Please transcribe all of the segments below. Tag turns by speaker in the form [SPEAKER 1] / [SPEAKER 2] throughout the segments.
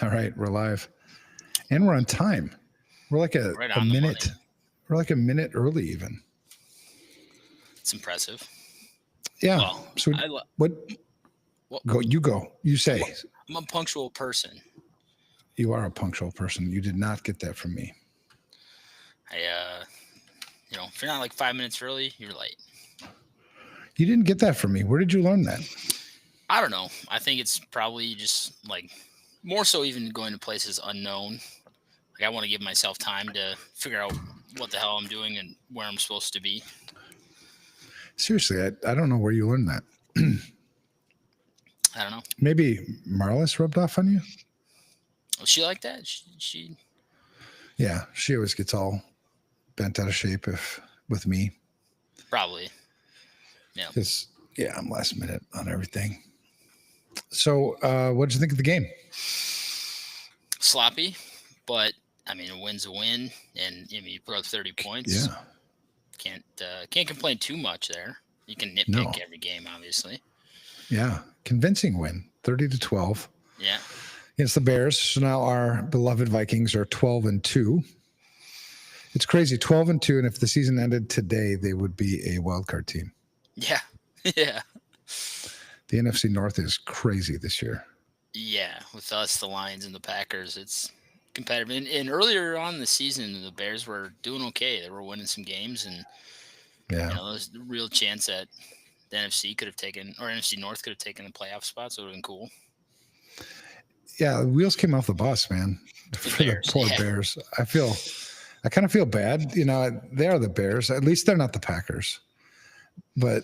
[SPEAKER 1] All right, we're live. And we're on time. We're like a
[SPEAKER 2] Right on the
[SPEAKER 1] minute.
[SPEAKER 2] money.
[SPEAKER 1] We're like a minute early even.
[SPEAKER 2] It's impressive.
[SPEAKER 1] Yeah.
[SPEAKER 2] Well,
[SPEAKER 1] So
[SPEAKER 2] I lo-
[SPEAKER 1] what
[SPEAKER 2] well,
[SPEAKER 1] go you go. You
[SPEAKER 2] I'm,
[SPEAKER 1] say.
[SPEAKER 2] I'm a punctual person.
[SPEAKER 1] You are a punctual person. You did not get that from me.
[SPEAKER 2] If you're not like 5 minutes early, you're late.
[SPEAKER 1] You didn't get that from me. Where did you learn that?
[SPEAKER 2] I don't know. I think it's probably just like more so even going to places unknown. Like I want to give myself time to figure out what the hell I'm doing and where I'm supposed to be.
[SPEAKER 1] Seriously, I don't know where you learned that.
[SPEAKER 2] I don't know.
[SPEAKER 1] Maybe Marlis rubbed off on you?
[SPEAKER 2] Was she like that? She
[SPEAKER 1] Yeah, she always gets all bent out of shape with me.
[SPEAKER 2] probably. Yeah.
[SPEAKER 1] Because, I'm last minute on everything. So, what did you think of the game?
[SPEAKER 2] Sloppy, but I mean, a win's a win, and you put up 30 points.
[SPEAKER 1] Yeah.
[SPEAKER 2] Can't complain too much there. You can nitpick every game, obviously.
[SPEAKER 1] Yeah, convincing win, 30-12.
[SPEAKER 2] Yeah,
[SPEAKER 1] against the Bears. So now our beloved Vikings are 12-2. It's crazy, 12-2, and if the season ended today, they would be a wild card team.
[SPEAKER 2] Yeah, yeah.
[SPEAKER 1] The NFC North is crazy this year.
[SPEAKER 2] Yeah, with us, the Lions, and the Packers, it's competitive. And earlier on in the season, the Bears were doing okay. They were winning some games, and there's a real chance that the NFC could have taken, or NFC North could have taken the playoff spot, so it would have been cool.
[SPEAKER 1] Yeah, the wheels came off the bus, man, for the poor Bears. I kind of feel bad. They are the Bears. At least they're not the Packers. But,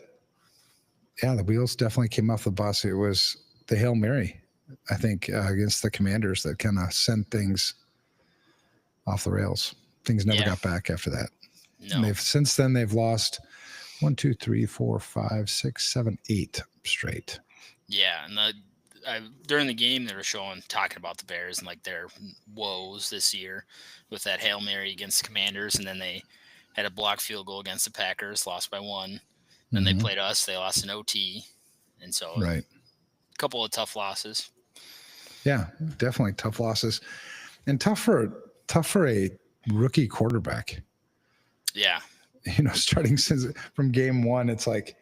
[SPEAKER 1] yeah, the wheels definitely came off the bus. It was the Hail Mary, I think, against the Commanders that kind of sent things off the rails. Things never got back after that.
[SPEAKER 2] No.
[SPEAKER 1] And since then, they've lost 1, 2, 3, 4, 5, 6, 7, 8 straight.
[SPEAKER 2] Yeah, and during the game, they were talking about the Bears and like their woes this year with that Hail Mary against the Commanders, and then they had a blocked field goal against the Packers, lost by 1. Then they played us, they lost in OT, and so
[SPEAKER 1] right,
[SPEAKER 2] a couple of tough losses.
[SPEAKER 1] Yeah, definitely tough losses, and tough for a rookie quarterback.
[SPEAKER 2] Yeah,
[SPEAKER 1] starting from game one, it's like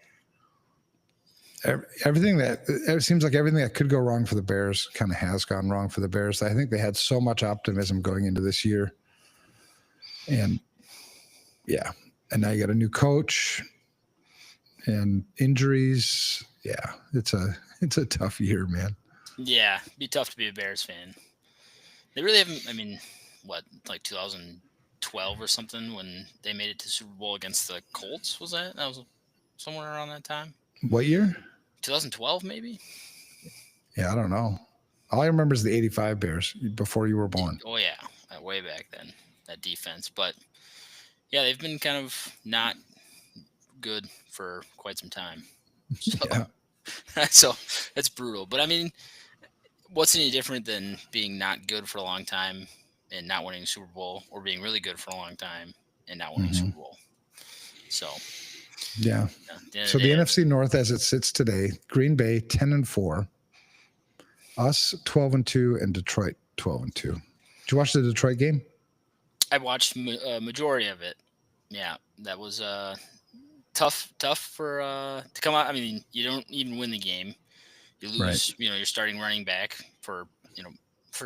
[SPEAKER 1] everything it seems like everything that could go wrong for the Bears kind of has gone wrong for the Bears. I think they had so much optimism going into this year, and and now you got a new coach and injuries. Yeah, it's a tough year, man.
[SPEAKER 2] Yeah, it'd be tough to be a Bears fan. They really haven't. I mean, like 2012 or something when they made it to Super Bowl against the Colts? Was that was somewhere around that time?
[SPEAKER 1] What year?
[SPEAKER 2] 2012, maybe.
[SPEAKER 1] Yeah, I don't know. All I remember is the '85 Bears before you were born.
[SPEAKER 2] Oh yeah, way back then, that defense. But yeah, they've been kind of not good for quite some time. So that's brutal. But I mean, what's any different than being not good for a long time and not winning a Super Bowl, or being really good for a long time and not winning a Super Bowl? So
[SPEAKER 1] yeah. So the NFC North, as it sits today, Green Bay 10-4, us 12-2, and Detroit 12-2. Did you watch the Detroit game?
[SPEAKER 2] I watched a majority of it. Yeah, that was tough for to come out. I mean, you don't even win the game. You lose,
[SPEAKER 1] right.
[SPEAKER 2] Your starting running back for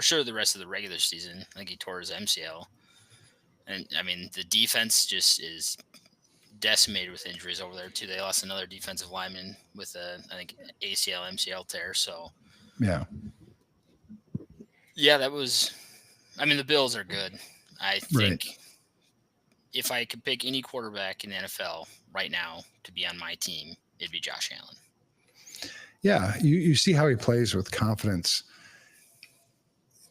[SPEAKER 2] sure the rest of the regular season. I think he tore his MCL. And, I mean, the defense just is decimated with injuries over there, too. They lost another defensive lineman with I think, ACL, MCL tear. So, yeah, that was – I mean, the Bills are good. I think if I could pick any quarterback in the NFL right now to be on my team, it'd be Josh Allen.
[SPEAKER 1] Yeah, you see how he plays with confidence.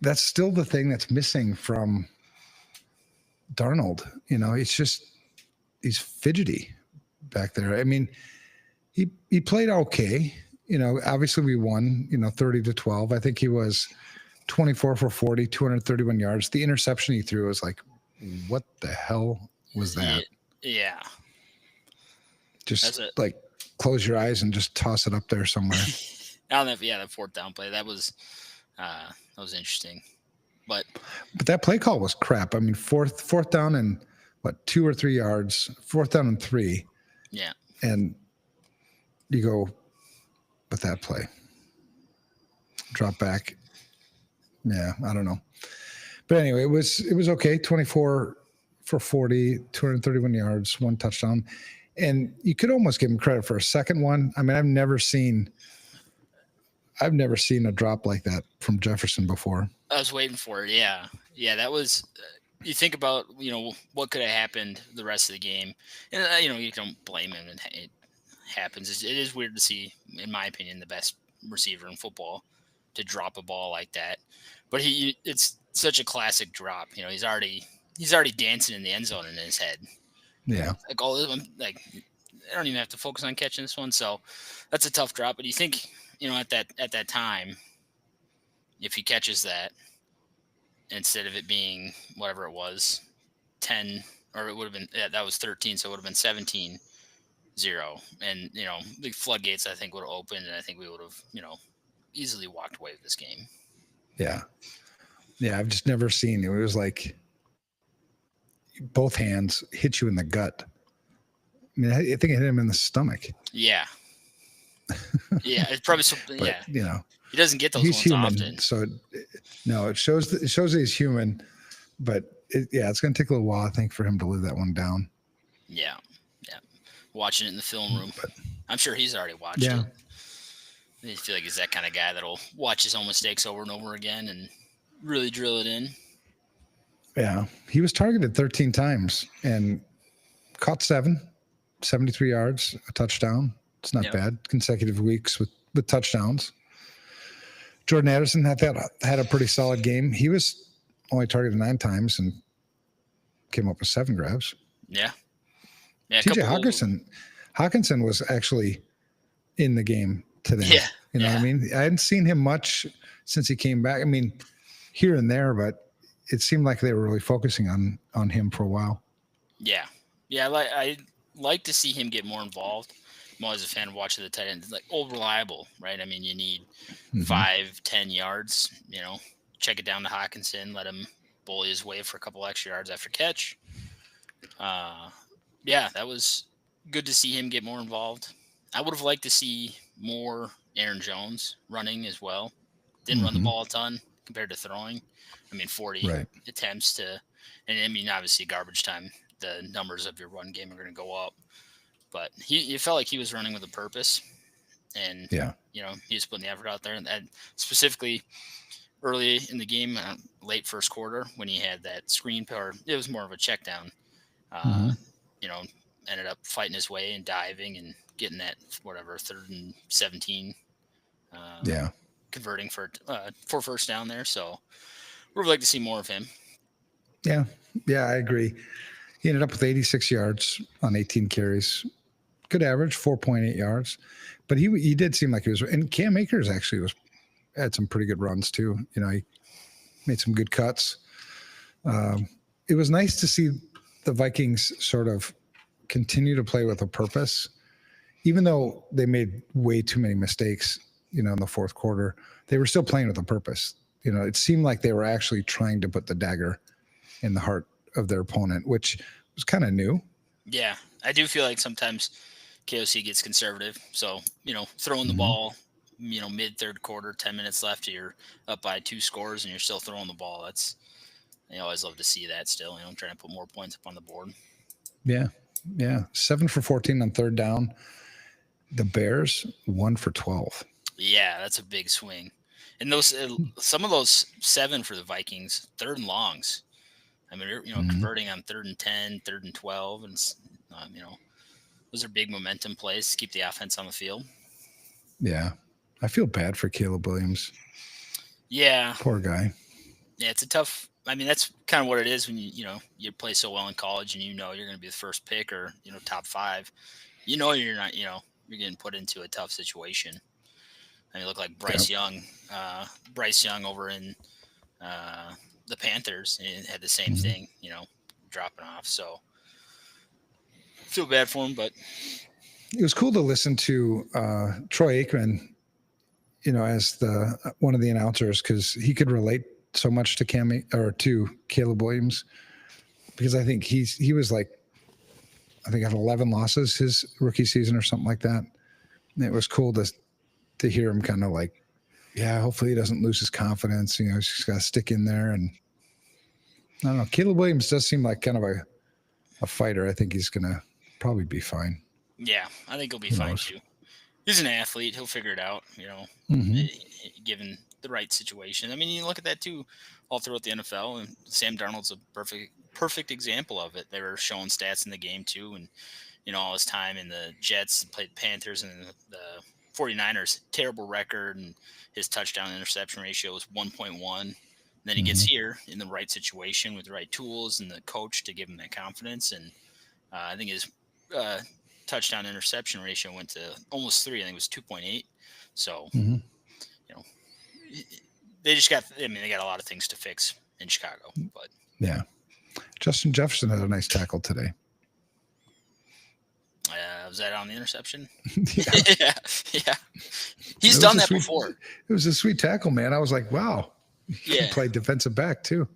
[SPEAKER 1] That's still the thing that's missing from Darnold. It's just he's fidgety back there. I mean, he played okay. Obviously we won, 30-12. I think he was 24 for 40, 231 yards. The interception he threw was like, what the hell was that?
[SPEAKER 2] Yeah.
[SPEAKER 1] Just like close your eyes and just toss it up there somewhere.
[SPEAKER 2] The fourth down play. That was interesting. But
[SPEAKER 1] that play call was crap. I mean, fourth down and 2 or 3 yards, 4th down and 3.
[SPEAKER 2] yeah,
[SPEAKER 1] And you go with that play. Drop back. Yeah, I don't know. But anyway, it was okay. 24 for 40, 231 yards, 1 touchdown. And you could almost give him credit for a second one. I mean, I've never seen a drop like that from Jefferson before.
[SPEAKER 2] I was waiting for it. Yeah. That was. You think about what could have happened the rest of the game, and you don't blame him. And it happens. It is weird to see, in my opinion, the best receiver in football to drop a ball like that. But it's such a classic drop. He's already dancing in the end zone in his head.
[SPEAKER 1] Yeah.
[SPEAKER 2] Like all of them, like I don't even have to focus on catching this one. So that's a tough drop. But you think, at that time, if he catches that, instead of it being whatever it was, 10, or it would have been, that was 13. So it would have been 17-0. And, the floodgates, I think, would have opened, and I think we would have, easily walked away with this game.
[SPEAKER 1] Yeah. Yeah. I've just never seen it. It was like both hands hit you in the gut. I mean, I think it hit him in the stomach.
[SPEAKER 2] Yeah. Yeah. It's probably something.
[SPEAKER 1] But,
[SPEAKER 2] yeah. He doesn't get those
[SPEAKER 1] he's
[SPEAKER 2] ones
[SPEAKER 1] human,
[SPEAKER 2] often.
[SPEAKER 1] So it shows that he's human, but it's going to take a little while, I think, for him to live that one down.
[SPEAKER 2] Yeah. Watching it in the film room. But I'm sure he's already watched it. I feel like he's that kind of guy that'll watch his own mistakes over and over again and really drill it in.
[SPEAKER 1] Yeah. He was targeted 13 times and caught 7, 73 yards, a touchdown. It's not bad. Consecutive weeks with touchdowns. Jordan Addison had a pretty solid game. He was only targeted 9 times and came up with 7 grabs.
[SPEAKER 2] Yeah.
[SPEAKER 1] TJ Hawkinson was actually in the game today.
[SPEAKER 2] Yeah.
[SPEAKER 1] You know what I mean? I hadn't seen him much since he came back. I mean, here and there, but it seemed like they were really focusing on him for a while.
[SPEAKER 2] Yeah. Yeah. I like to see him get more involved. I'm always a fan of watching the tight end. It's like reliable, right? I mean, you need 5-10 yards, check it down to Hawkinson, let him bully his way for a couple extra yards after catch. That was good to see him get more involved. I would have liked to see more Aaron Jones running as well. Didn't run the ball a ton compared to throwing. I mean, 40 attempts and I mean, obviously garbage time, the numbers of your run game are going to go up. But you felt like he was running with a purpose, and he was putting the effort out there. And specifically early in the game, late first quarter, when he had that screen power, it was more of a check down. Ended up fighting his way and diving and getting that 3rd and 17. Converting for first down there. So we'd like to see more of him.
[SPEAKER 1] Yeah, I agree. He ended up with 86 yards on 18 carries. Good average, 4.8 yards. But he did seem like he was. And Cam Akers actually had some pretty good runs too. He made some good cuts. It was nice to see the Vikings sort of continue to play with a purpose, even though they made way too many mistakes. In the fourth quarter, they were still playing with a purpose. It seemed like they were actually trying to put the dagger in the heart of their opponent, which was kind of new.
[SPEAKER 2] Yeah, I do feel like sometimes KOC gets conservative. So, throwing the ball, mid third quarter, 10 minutes left, you're up by 2 scores and you're still throwing the ball. I always love to see that still, trying to put more points up on the board.
[SPEAKER 1] Yeah. 7 for 14 on 3rd down. The Bears 1 for 12.
[SPEAKER 2] Yeah, that's a big swing. And some of those 7 for the Vikings, 3rd and longs. I mean, converting on 3rd and 10, 3rd and 12, and those are big momentum plays to keep the offense on the field.
[SPEAKER 1] Yeah, I feel bad for Caleb Williams.
[SPEAKER 2] Yeah,
[SPEAKER 1] poor guy.
[SPEAKER 2] Yeah, it's a tough. I mean, that's kind of what it is when you play so well in college, and you're going to be the first pick or top 5. You're not. You're getting put into a tough situation. And you look like Bryce Young. Bryce Young over in the Panthers had the same thing, dropping off. So I feel bad for him, but
[SPEAKER 1] it was cool to listen to Troy Aikman, as one of the announcers, because he could relate so much to Caleb Williams, because I think he was like, I think had 11 losses his rookie season or something like that. And it was cool to hear him kind of like, yeah, hopefully he doesn't lose his confidence. You know, he's just got to stick in there. And I don't know. Caleb Williams does seem like kind of a fighter. I think he's going to probably be fine.
[SPEAKER 2] Yeah, I think he'll be
[SPEAKER 1] Who
[SPEAKER 2] fine
[SPEAKER 1] knows?
[SPEAKER 2] too. He's an athlete. He'll figure it out, given the right situation. I mean, you look at that too all throughout the NFL, and Sam Darnold's a perfect example of it. They were showing stats in the game too, and all his time in the Jets, played the Panthers and the 49ers, terrible record, and his touchdown interception ratio was 1.1. And then he gets here in the right situation with the right tools and the coach to give him that confidence. And I think his touchdown interception ratio went to almost 3. I think it was 2.8. So, they just got, they got a lot of things to fix in Chicago, but
[SPEAKER 1] yeah. Justin Jefferson had a nice tackle today.
[SPEAKER 2] was that on the interception?
[SPEAKER 1] Yeah.
[SPEAKER 2] yeah. He's done that before.
[SPEAKER 1] It was a sweet tackle, man. I was like, wow. He played defensive back too.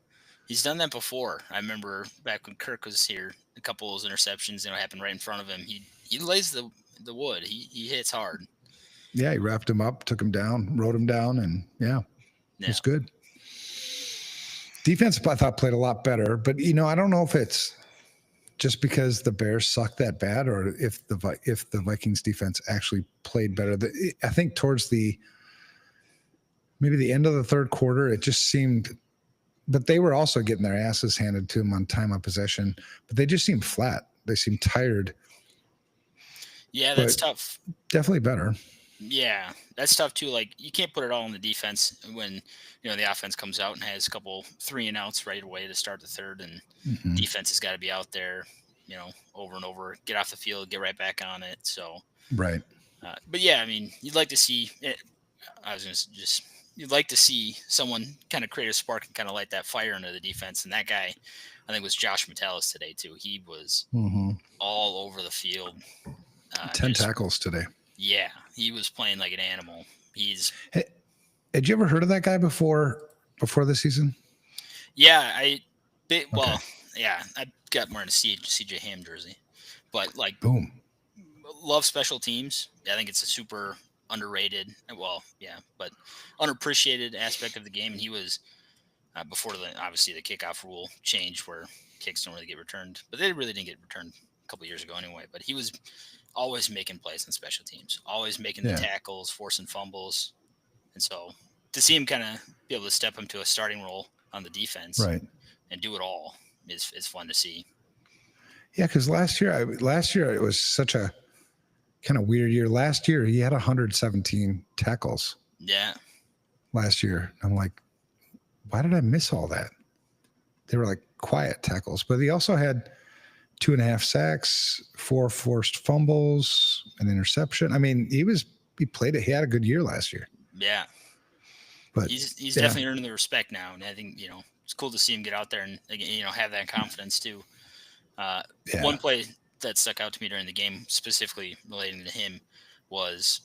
[SPEAKER 2] He's done that before. I remember back when Kirk was here, a couple of those interceptions, happened right in front of him. He lays the wood. He hits hard.
[SPEAKER 1] Yeah, he wrapped him up, took him down, rode him down, and it was good. Defense, I thought, played a lot better, but I don't know if it's just because the Bears suck that bad, or if the Vikings defense actually played better. I think towards maybe the end of the third quarter, it just seemed, but they were also getting their asses handed to them on time of possession, but they just seemed flat. They seemed tired.
[SPEAKER 2] Yeah, that's tough.
[SPEAKER 1] Definitely better.
[SPEAKER 2] Yeah, that's tough too. Like, you can't put it all on the defense when the offense comes out and has a couple 3-and-outs right away to start the third, and defense has got to be out there, over and over, get off the field, get right back on it. So
[SPEAKER 1] right.
[SPEAKER 2] But yeah, I mean, you'd like to see it. You'd like to see someone kind of create a spark and kind of light that fire into the defense. And that guy, I think, was Josh Metellus today too. He was all over the field.
[SPEAKER 1] 10 tackles today.
[SPEAKER 2] Yeah, he was playing like an animal.
[SPEAKER 1] Hey, had you ever heard of that guy before the season?
[SPEAKER 2] Yeah, I got more in a CJ Ham jersey, but like,
[SPEAKER 1] boom,
[SPEAKER 2] love special teams. I think it's a super underrated, but unappreciated aspect of the game. And he was before obviously the kickoff rule changed where kicks don't really get returned, but they really didn't get returned a couple years ago anyway. But he was always making plays on special teams, always making the tackles, forcing fumbles. And so to see him kind of be able to step into a starting role on the defense and do it all is fun to see.
[SPEAKER 1] Yeah, because last year it was such a kind of weird year. Last year he had 117 tackles.
[SPEAKER 2] Yeah.
[SPEAKER 1] Last year. I'm like, why did I miss all that? They were like quiet tackles, but he also had 2.5 sacks, 4 forced fumbles, an interception. I mean, he had a good year last year.
[SPEAKER 2] Yeah. But he's definitely earning the respect now. And I think, it's cool to see him get out there and, have that confidence too. One play that stuck out to me during the game, specifically relating to him, was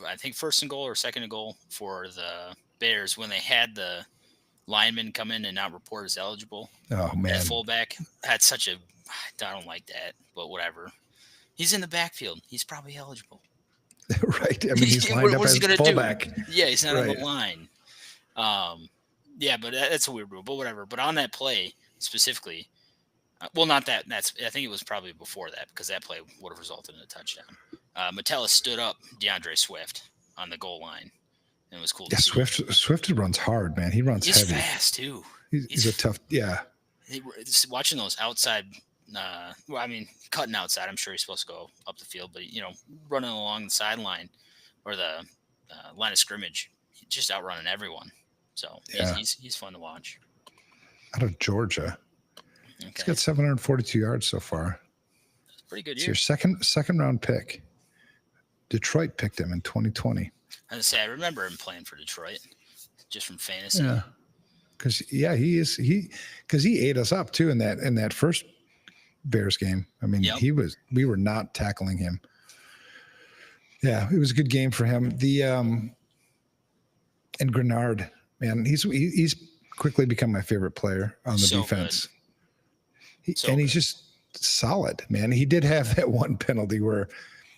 [SPEAKER 2] I think first and goal or second and goal for the Bears when they had the lineman come in and not report as eligible.
[SPEAKER 1] Oh man,
[SPEAKER 2] that fullback had I don't like that, but whatever. He's in the backfield. He's probably eligible.
[SPEAKER 1] Right. I mean, he's lined up as a fullback.
[SPEAKER 2] Yeah, he's not on the line. But that's a weird rule, but whatever. But on that play specifically, not that. I think it was probably before that, because that play would have resulted in a touchdown. Metellus stood up DeAndre Swift on the goal line, and it was cool.
[SPEAKER 1] Yeah, Swift runs hard, man. He runs heavy.
[SPEAKER 2] He's fast too.
[SPEAKER 1] He's a tough. Yeah.
[SPEAKER 2] Watching those outside. Cutting outside. I'm sure he's supposed to go up the field, but running along the sideline or the line of scrimmage, he's just outrunning everyone. So he's fun to watch.
[SPEAKER 1] Out of Georgia. Okay. He's got 742 yards so far.
[SPEAKER 2] That's pretty good.
[SPEAKER 1] It's your second round pick. Detroit picked him in 2020.
[SPEAKER 2] I remember him playing for Detroit, just from fantasy.
[SPEAKER 1] Yeah, because he ate us up too in that first Bears game. I mean, we were not tackling him. Yeah, it was a good game for him. And Grenard, man, he's quickly become my favorite player on the
[SPEAKER 2] So
[SPEAKER 1] defense.
[SPEAKER 2] So
[SPEAKER 1] And he's
[SPEAKER 2] good.
[SPEAKER 1] just solid, man. He did have that one penalty where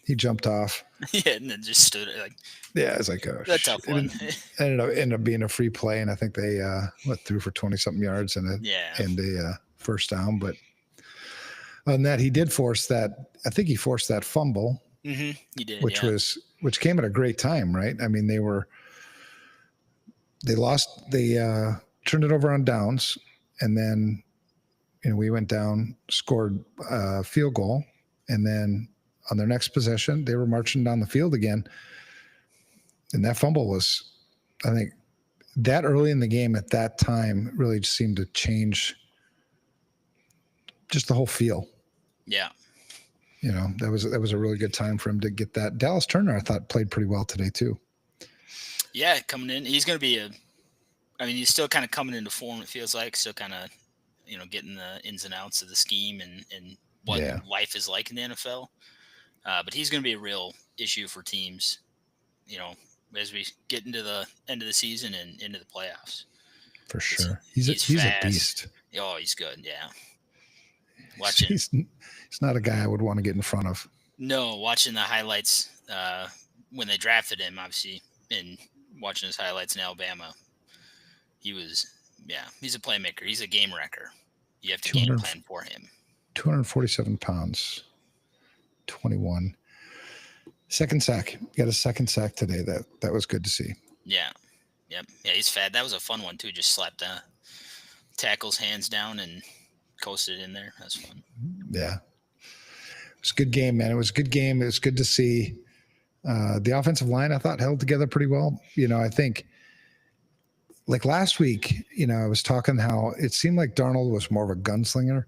[SPEAKER 1] he jumped off.
[SPEAKER 2] Yeah, and then just stood like
[SPEAKER 1] Yeah, it's like, oh,
[SPEAKER 2] a tough one.
[SPEAKER 1] ended up being a free play, and I think they threw for 20-something yards and
[SPEAKER 2] Yeah.
[SPEAKER 1] a first down. But on that, he did force that. I think he forced that fumble,
[SPEAKER 2] He did.
[SPEAKER 1] which
[SPEAKER 2] Yeah.
[SPEAKER 1] came at a great time, right? I mean, they turned it over on downs, and then we went down, scored a field goal, and then on their next possession, they were marching down the field again. And that fumble was, I think, that early in the game at that time really just seemed to change just the whole feel.
[SPEAKER 2] Yeah.
[SPEAKER 1] That was a really good time for him to get that. Dallas Turner, I thought, played pretty well today too.
[SPEAKER 2] Yeah, coming in, he's going to be he's still kind of coming into form. It feels like still kind of, getting the ins and outs of the scheme and what life is like in the NFL. But he's going to be a real issue for teams, as we get into the end of the season and into the playoffs.
[SPEAKER 1] For sure, he's a beast.
[SPEAKER 2] Oh, he's good. Yeah.
[SPEAKER 1] Watching, he's not a guy I would want to get in front of.
[SPEAKER 2] No, watching the highlights when they drafted him, obviously, and watching his highlights in Alabama, he's a playmaker. He's a game wrecker. You have to game plan for him.
[SPEAKER 1] 247 pounds, 21. Second sack. Got a second sack today. That was good to see.
[SPEAKER 2] Yeah. Yep. Yeah, he's fat. That was a fun one, too. Just slapped the tackle's hands down and coasted in there. That's fun.
[SPEAKER 1] Yeah. It was a good game, man. It was a good game. It was good to see. The offensive line, I thought, held together pretty well. I think like last week, I was talking how it seemed like Darnold was more of a gunslinger.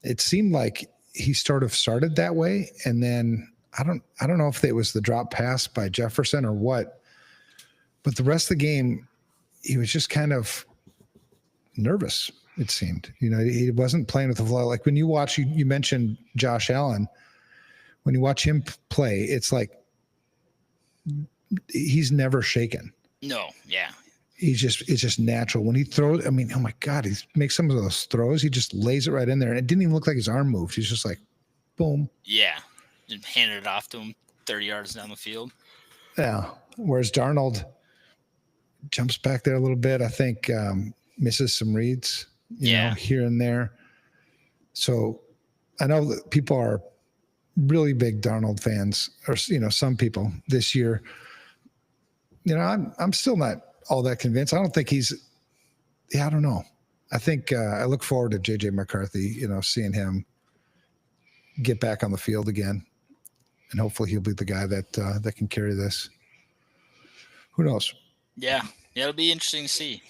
[SPEAKER 1] It seemed like he sort of started that way. And then I don't know if it was the drop pass by Jefferson or what, but the rest of the game, he was just kind of nervous. It seemed, he wasn't playing with the flow. Like when you watch, you mentioned Josh Allen, when you watch him play, it's like he's never shaken.
[SPEAKER 2] No. Yeah.
[SPEAKER 1] It's just natural when he throws. I mean, oh my God, he makes some of those throws. He just lays it right in there. And it didn't even look like his arm moved. He's just like, boom.
[SPEAKER 2] Yeah. Just handed it off to him 30 yards down the field.
[SPEAKER 1] Yeah. Whereas Darnold jumps back there a little bit. I think misses some reads, you know, here and there. So I know that people are really big Darnold fans, or, some people this year. I'm still not all that convinced. I don't think I don't know. I think I look forward to JJ McCarthy, seeing him get back on the field again, and hopefully he'll be the guy that can carry this. Who knows?
[SPEAKER 2] Yeah, it'll be interesting to see.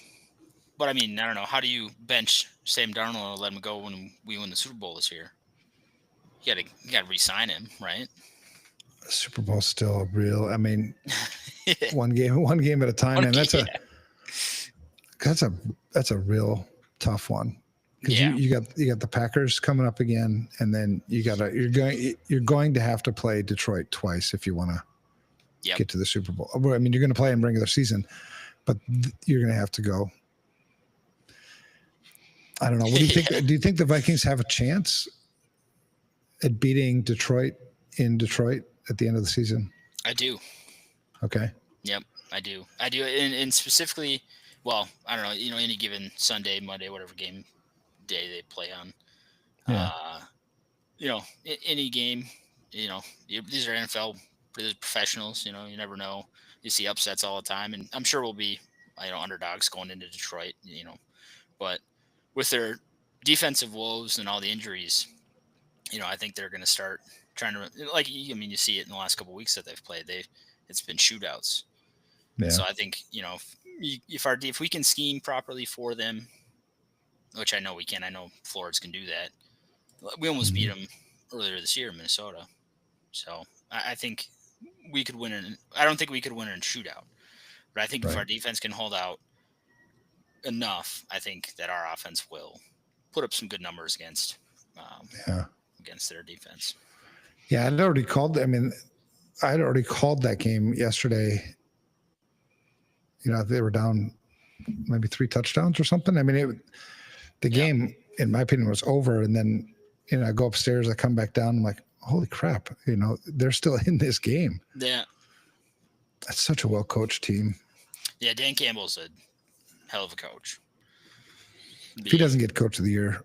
[SPEAKER 2] But I mean, I don't know. How do you bench Sam Darnold and let him go when we win the Super Bowl this year? You gotta re-sign him, right?
[SPEAKER 1] The Super Bowl's still real. I mean, one game at a time, man. That's a real tough one. Because you got the Packers coming up again, and then you're going to have to play Detroit twice if you want to get to the Super Bowl. I mean, you're going to play in regular season, but you're going to have to go. I don't know. What do you think? Do you think the Vikings have a chance at beating Detroit in Detroit at the end of the season?
[SPEAKER 2] I do.
[SPEAKER 1] Okay.
[SPEAKER 2] Yep, I do. And specifically, well, I don't know. Any given Sunday, Monday, whatever game day they play on. Any game. These are NFL professionals. You never know. You see upsets all the time, and I'm sure we'll be, underdogs going into Detroit. But with their defensive woes and all the injuries, I think they're going to start trying to, you see it in the last couple of weeks that they've played. It's been shootouts. Yeah. So I think, if we can scheme properly for them, which I know we can. I know Florids can do that. We almost beat them earlier this year in Minnesota. So I think we could win. I don't think we could win in a shootout, but I think if our defense can hold out enough, I think that our offense will put up some good numbers against their defense.
[SPEAKER 1] Yeah, I had already called that game yesterday. They were down maybe 3 touchdowns or something. I mean, the game, in my opinion, was over. And then, I go upstairs, I come back down, I'm like, holy crap, they're still in this game.
[SPEAKER 2] Yeah.
[SPEAKER 1] That's such a well-coached team.
[SPEAKER 2] Yeah, Dan Campbell's a hell of a coach.
[SPEAKER 1] If he doesn't get coach of the year,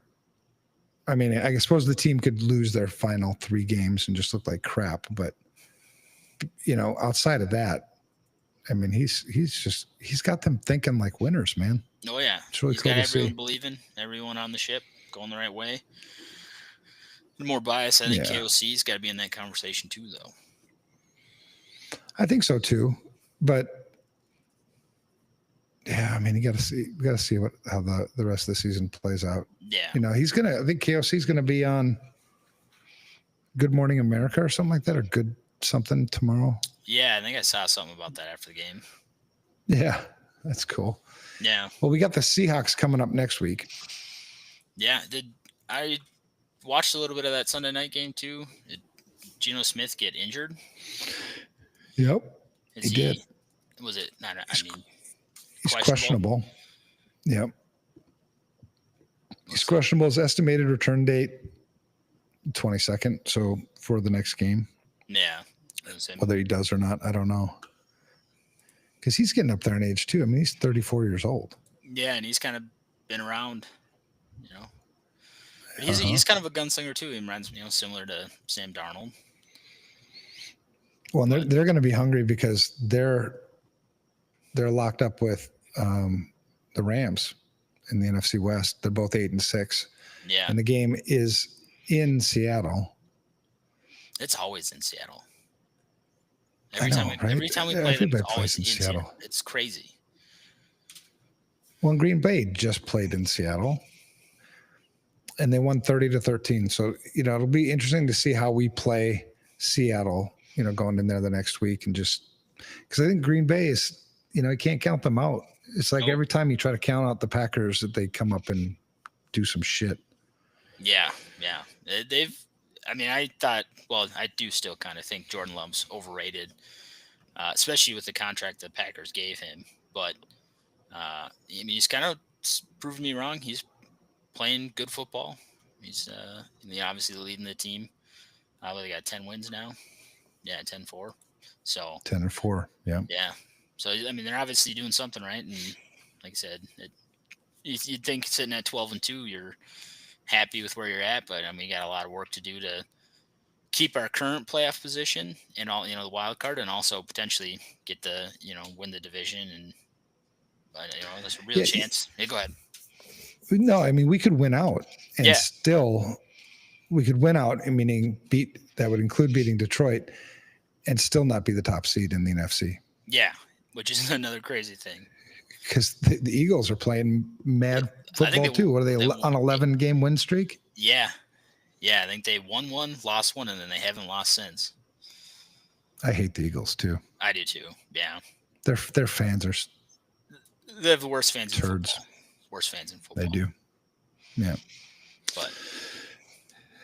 [SPEAKER 1] I mean, I suppose the team could lose their final 3 games and just look like crap. But, outside of that, I mean, he's got them thinking like winners, man.
[SPEAKER 2] Oh, yeah.
[SPEAKER 1] It's really
[SPEAKER 2] he's
[SPEAKER 1] cool
[SPEAKER 2] got
[SPEAKER 1] to
[SPEAKER 2] everyone
[SPEAKER 1] see.
[SPEAKER 2] believing, everyone on the ship going the right way. More bias. I think KOC's got to be in that conversation too, though.
[SPEAKER 1] I think so too, but yeah, I mean, we got to see how the rest of the season plays out.
[SPEAKER 2] Yeah,
[SPEAKER 1] I think KOC's gonna be on Good Morning America or something like that, or Good something tomorrow.
[SPEAKER 2] Yeah, I think I saw something about that after the game.
[SPEAKER 1] Yeah, that's cool.
[SPEAKER 2] Yeah.
[SPEAKER 1] Well, we got the Seahawks coming up next week.
[SPEAKER 2] Yeah, I watched a little bit of that Sunday night game too. Did Geno Smith get injured?
[SPEAKER 1] Yep, he did.
[SPEAKER 2] Was it not?
[SPEAKER 1] He's questionable. Yep. He's questionable. His estimated return date, 22nd. So for the next game.
[SPEAKER 2] Yeah.
[SPEAKER 1] Whether he does or not, I don't know. Because he's getting up there in age too. I mean, he's 34 years old.
[SPEAKER 2] Yeah, and he's kind of been around, But he's kind of a gunslinger too. He reminds me, similar to Sam Darnold.
[SPEAKER 1] Well, they're going to be hungry because they're locked up with the Rams in the NFC West. They're both 8-6.
[SPEAKER 2] Yeah.
[SPEAKER 1] And the game is in Seattle.
[SPEAKER 2] It's always in Seattle.
[SPEAKER 1] Every time we play them, it's always in Seattle.
[SPEAKER 2] It's crazy.
[SPEAKER 1] Well, Green Bay just played in Seattle, and they won 30-13. So, it'll be interesting to see how we play Seattle, going in there the next week, and just because I think Green Bay is, you can't count them out. It's like every time you try to count out the Packers, that they come up and do some shit.
[SPEAKER 2] Yeah. I do still kind of think Jordan Love's overrated, especially with the contract the Packers gave him. But, he's kind of proven me wrong. He's playing good football. He's obviously leading the team. They got 10 wins now. Yeah, 10-4. So 10-4.
[SPEAKER 1] Yeah.
[SPEAKER 2] Yeah. So, they're obviously doing something right. And like I said, you'd think sitting at 12-2, you're happy with where you're at. But, you got a lot of work to do to keep our current playoff position and all, the wild card, and also potentially get the, win the division. And, there's a real chance. Hey, go ahead.
[SPEAKER 1] No, we could win out and still we could win out, meaning that would include beating Detroit and still not be the top seed in the NFC.
[SPEAKER 2] Yeah, which is another crazy thing.
[SPEAKER 1] Because the Eagles are playing mad football too. What are they on 11-game win streak?
[SPEAKER 2] Yeah. Yeah, I think they won one, lost one, and then they haven't lost since.
[SPEAKER 1] I hate the Eagles too.
[SPEAKER 2] I do too. Yeah.
[SPEAKER 1] Their fans are.
[SPEAKER 2] They have the worst fans
[SPEAKER 1] turds.
[SPEAKER 2] In football. Worst fans in football.
[SPEAKER 1] They do. Yeah.
[SPEAKER 2] But.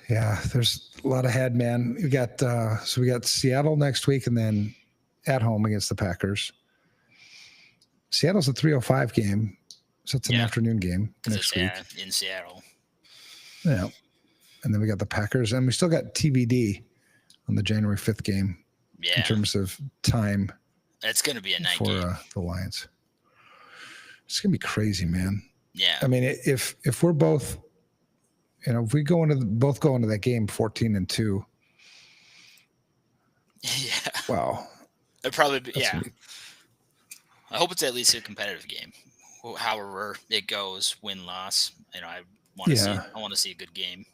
[SPEAKER 1] Yeah, there's a lot ahead, man. We got Seattle next week, and then at home against the Packers. Seattle's a 3:05 game, so it's an afternoon game next week
[SPEAKER 2] in Seattle.
[SPEAKER 1] Yeah, and then we got the Packers, and we still got TBD on the January 5th game.
[SPEAKER 2] Yeah,
[SPEAKER 1] in terms of time,
[SPEAKER 2] it's going to be a night
[SPEAKER 1] for
[SPEAKER 2] game.
[SPEAKER 1] The Lions. It's going to be crazy, man.
[SPEAKER 2] Yeah,
[SPEAKER 1] if we're both, if we both go into that game 14-2.
[SPEAKER 2] Yeah.
[SPEAKER 1] Wow.
[SPEAKER 2] It'd probably be, yeah. I hope it's at least a competitive game. However it goes, win loss. I want to see a good game.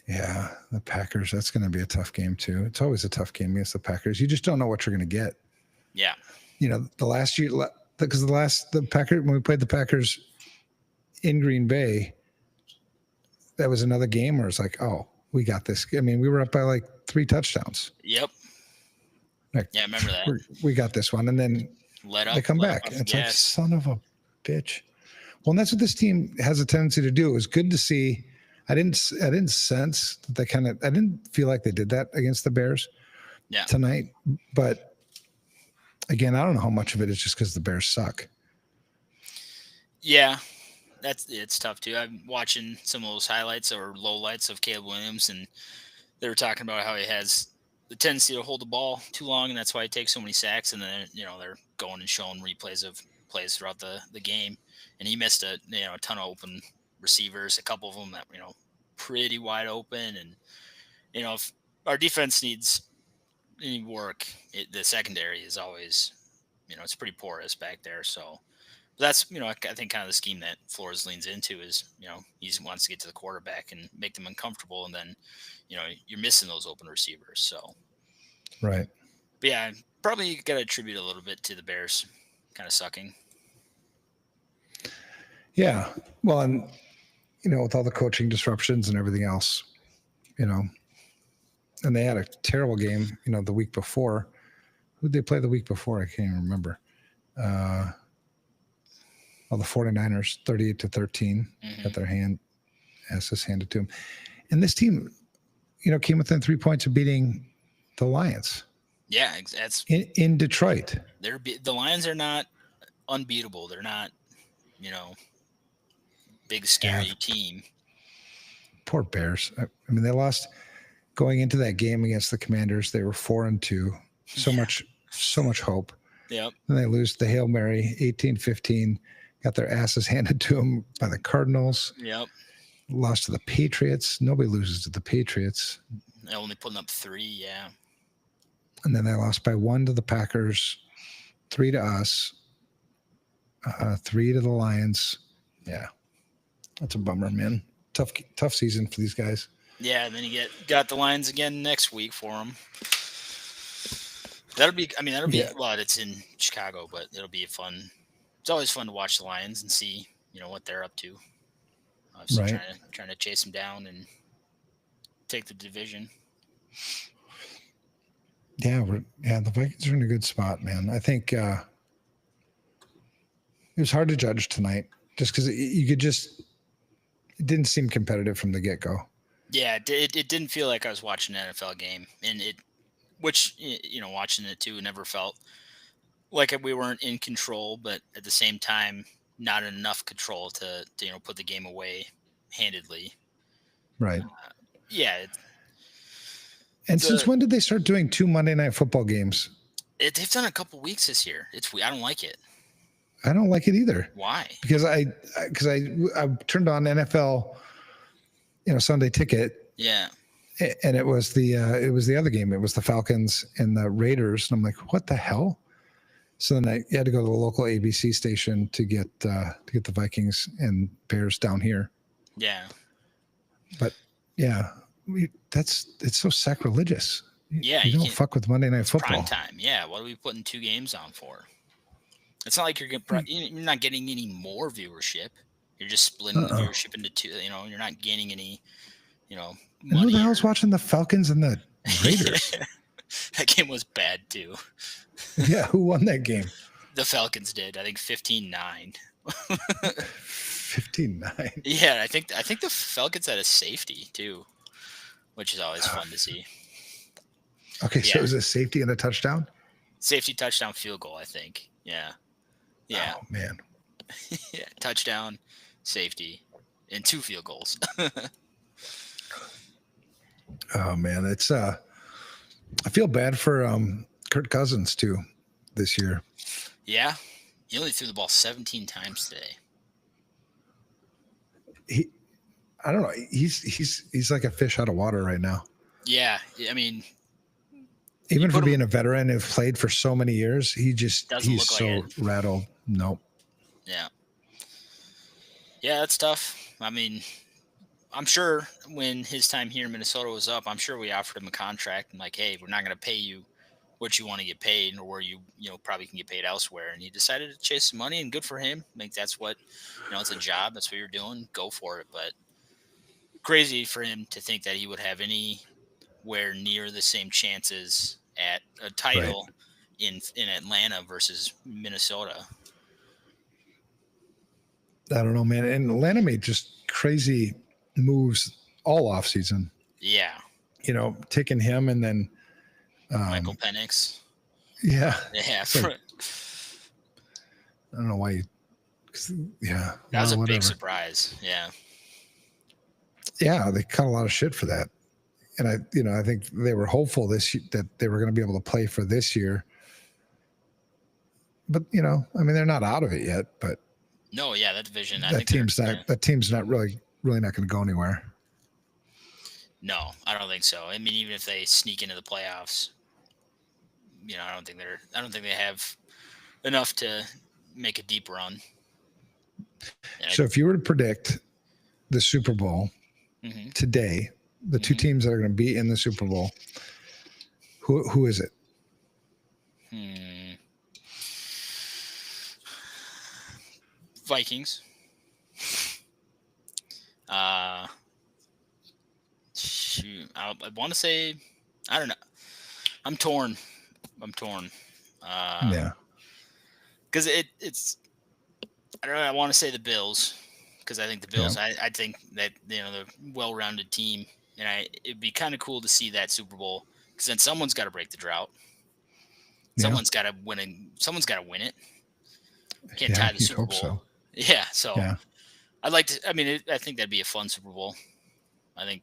[SPEAKER 1] Yeah, the Packers. That's going to be a tough game too. It's always a tough game against the Packers. You just don't know what you're going to get.
[SPEAKER 2] Yeah.
[SPEAKER 1] The last year, because the Packers, when we played the Packers in Green Bay, that was another game where it's like, oh, we got this. We were up by like 3 touchdowns.
[SPEAKER 2] Yep.
[SPEAKER 1] Like,
[SPEAKER 2] yeah, I remember that.
[SPEAKER 1] We got this one, and then they come back. It's like, son of a bitch. Well, and that's what this team has a tendency to do. It was good to see. I didn't sense that I didn't feel like they did that against the Bears tonight, but Again, I don't know how much of it is just because the Bears suck.
[SPEAKER 2] Yeah, it's tough too. I'm watching some of those highlights or lowlights of Caleb Williams, and they were talking about how he has the tendency to hold the ball too long, and that's why he takes so many sacks. And then they're going and showing replays of plays throughout the game, and he missed a ton of open receivers, a couple of them that pretty wide open. And if our defense needs any work, the secondary is always it's pretty porous back there. So that's I think kind of the scheme that Flores leans into is he wants to get to the quarterback and make them uncomfortable, and then you're missing those open receivers. So
[SPEAKER 1] Right.
[SPEAKER 2] but yeah, probably got to attribute a little bit to the Bears kind of sucking.
[SPEAKER 1] Yeah. Well, and with all the coaching disruptions and everything else, and they had a terrible game, the week before. Who'd they play the week before? I can't even remember. The 49ers, 38-13, got their asses handed to them. And this team, came within 3 points of beating the Lions.
[SPEAKER 2] Yeah, that's
[SPEAKER 1] in Detroit.
[SPEAKER 2] The Lions are not unbeatable. They're not, big scary team.
[SPEAKER 1] Poor Bears. I mean, they lost going into that game against the Commanders. They were 4-2. So much hope.
[SPEAKER 2] Yep.
[SPEAKER 1] Then they lose the Hail Mary 18-15. Got their asses handed to them by the Cardinals.
[SPEAKER 2] Yep.
[SPEAKER 1] Lost to the Patriots. Nobody loses to the Patriots.
[SPEAKER 2] They're only putting up 3. Yeah.
[SPEAKER 1] And then they lost by 1 to the Packers, 3 to us, 3 to the Lions. Yeah. That's a bummer, man. Tough season for these guys.
[SPEAKER 2] Yeah, and then you got the Lions again next week for them. That'll be well, it's in Chicago, but it'll be fun. It's always fun to watch the Lions and see, what they're up to. Obviously trying to chase them down and take the division.
[SPEAKER 1] Yeah, the Vikings are in a good spot, man. I think it was hard to judge tonight just because it didn't seem competitive from the get-go.
[SPEAKER 2] Yeah, it didn't feel like I was watching an NFL game, and watching it too, never felt like we weren't in control, but at the same time, not enough control to put the game away handedly.
[SPEAKER 1] Right.
[SPEAKER 2] Yeah.
[SPEAKER 1] And since when did they start doing 2 Monday Night Football games?
[SPEAKER 2] They've done a couple weeks this year. I don't like it.
[SPEAKER 1] I don't like it either.
[SPEAKER 2] Why?
[SPEAKER 1] Because I turned on NFL, Sunday Ticket.
[SPEAKER 2] Yeah.
[SPEAKER 1] And it was the other game. It was the Falcons and the Raiders. And I'm like, what the hell? So then I had to go to the local ABC station to get the Vikings and Bears down here.
[SPEAKER 2] Yeah.
[SPEAKER 1] But yeah, it's so sacrilegious.
[SPEAKER 2] Yeah.
[SPEAKER 1] You don't fuck with Monday Night Football.
[SPEAKER 2] Prime time. Yeah. What are we putting 2 games on for? It's not like you're not getting any more viewership. You're just splitting the viewership into 2. You're not gaining any, money.
[SPEAKER 1] Who the hell's watching the Falcons and the Raiders?
[SPEAKER 2] That game was bad too.
[SPEAKER 1] Yeah, who won that game?
[SPEAKER 2] The Falcons did. I think 15-9.
[SPEAKER 1] 15-9.
[SPEAKER 2] Yeah, I think the Falcons had a safety too, which is always fun to see.
[SPEAKER 1] Okay, so it was a safety and a touchdown?
[SPEAKER 2] Safety, touchdown, field goal, I think. Yeah. Yeah.
[SPEAKER 1] Oh, man.
[SPEAKER 2] Yeah, touchdown, safety, and 2 field goals.
[SPEAKER 1] Oh, man. It's I feel bad for Kirk Cousins, too, this year.
[SPEAKER 2] Yeah. He only threw the ball 17 times today.
[SPEAKER 1] I don't know. He's like a fish out of water right now.
[SPEAKER 2] Yeah. I mean,
[SPEAKER 1] even for being a veteran who've played for so many years, he's so rattled. Nope.
[SPEAKER 2] Yeah. Yeah, that's tough. I mean, I'm sure when his time here in Minnesota was up, I'm sure we offered him a contract and like, hey, we're not going to pay you what you want to get paid or where you probably can get paid elsewhere. And he decided to chase some money, and good for him. I think that's what, it's a job. That's what you're doing. Go for it. But crazy for him to think that he would have anywhere near the same chances at a title in Atlanta versus Minnesota.
[SPEAKER 1] I don't know, man. And Atlanta made just crazy moves all offseason.
[SPEAKER 2] Yeah.
[SPEAKER 1] Taking him and then
[SPEAKER 2] Michael Penix.
[SPEAKER 1] Yeah.
[SPEAKER 2] Yeah,
[SPEAKER 1] It's like, I don't know why you. Yeah.
[SPEAKER 2] that was
[SPEAKER 1] Well,
[SPEAKER 2] a big
[SPEAKER 1] whatever.
[SPEAKER 2] surprise. Yeah.
[SPEAKER 1] Yeah, they cut a lot of shit for that, and I think they were hopeful that they were going to be able to play for this year. But I mean, they're not out of it yet. But
[SPEAKER 2] No, yeah, that division. I
[SPEAKER 1] that
[SPEAKER 2] think they're.
[SPEAKER 1] team's not that team's not really not going to go anywhere.
[SPEAKER 2] No, I don't think so. I mean, even if they sneak into the playoffs, I don't think they're. I don't think they have enough to make a deep run.
[SPEAKER 1] So if you were to predict the Super Bowl
[SPEAKER 2] Mm-hmm.
[SPEAKER 1] today, the two
[SPEAKER 2] Mm-hmm.
[SPEAKER 1] teams that are going to be in the Super Bowl, who is it?
[SPEAKER 2] Vikings. Shoot, I want to say, I don't know. I'm torn.
[SPEAKER 1] Yeah.
[SPEAKER 2] Because it's. I don't know. I want to say the Bills because I think the Bills.
[SPEAKER 1] Yeah.
[SPEAKER 2] I think that they're a well-rounded team, and it'd be kind of cool to see that Super Bowl because then someone's got to break the drought. Someone's got to win. Someone's got to win it. Can't tie the
[SPEAKER 1] you'd
[SPEAKER 2] Super
[SPEAKER 1] hope
[SPEAKER 2] Bowl.
[SPEAKER 1] so.
[SPEAKER 2] Yeah, so
[SPEAKER 1] Yeah.
[SPEAKER 2] I'd like to. I mean, I think that'd be a fun Super Bowl. I think,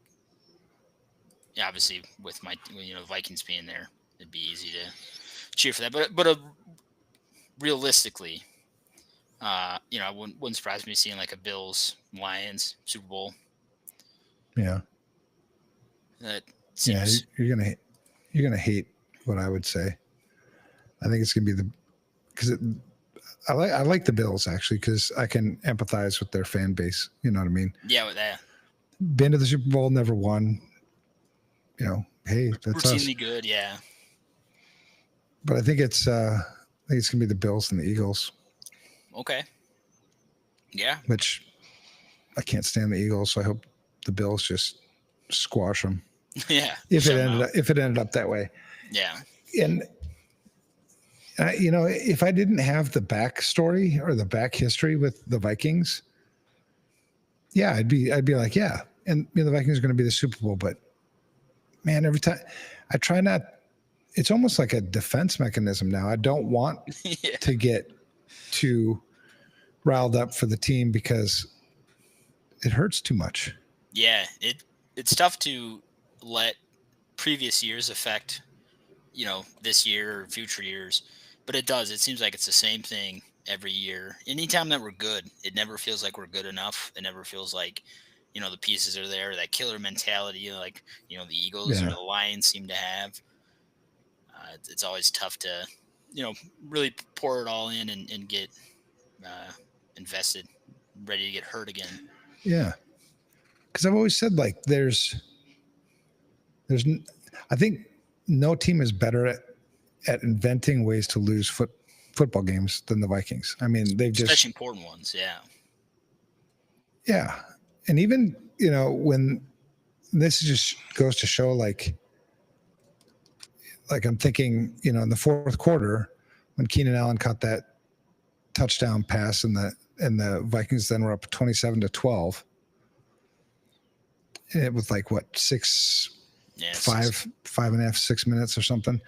[SPEAKER 2] yeah, obviously with the Vikings being there, it'd be easy to cheer for that. But realistically, it wouldn't surprise me seeing like a Bills Lions Super Bowl.
[SPEAKER 1] Yeah.
[SPEAKER 2] That seems.
[SPEAKER 1] You're gonna hate what I would say. I think it's gonna be because I like the Bills actually because I can empathize with their fan base. You know what I mean?
[SPEAKER 2] Yeah, with that.
[SPEAKER 1] Been to the Super Bowl, never won. Hey, that's
[SPEAKER 2] Routinely
[SPEAKER 1] us.
[SPEAKER 2] good, yeah.
[SPEAKER 1] But I think it's gonna be the Bills and the Eagles.
[SPEAKER 2] Okay. Yeah.
[SPEAKER 1] Which I can't stand the Eagles, so I hope the Bills just squash them.
[SPEAKER 2] Yeah.
[SPEAKER 1] If it ended up that way.
[SPEAKER 2] Yeah.
[SPEAKER 1] And if I didn't have the backstory or the back history with the Vikings, yeah, I'd be like, yeah, and the Vikings are going to be the Super Bowl. But man, every time I try not, it's almost like a defense mechanism now. I don't want to get too riled up for the team because it hurts too much.
[SPEAKER 2] Yeah, it's tough to let previous years affect, this year or future years, but it does. It seems like it's the same thing every year. Anytime that we're good, it never feels like we're good enough. It never feels like, the pieces are there. That killer mentality, like the Eagles or the Lions seem to have. It's always tough to, really pour it all in and get invested, ready to get hurt again.
[SPEAKER 1] Yeah. Because I've always said like I think no team is better at inventing ways to lose football games than the Vikings. I mean,
[SPEAKER 2] especially important ones. Yeah.
[SPEAKER 1] Yeah. And even, when this just goes to show like I'm thinking, in the fourth quarter when Keenan Allen caught that touchdown pass and the Vikings then were up 27-12. It was like what, 5.5, 6 minutes or something.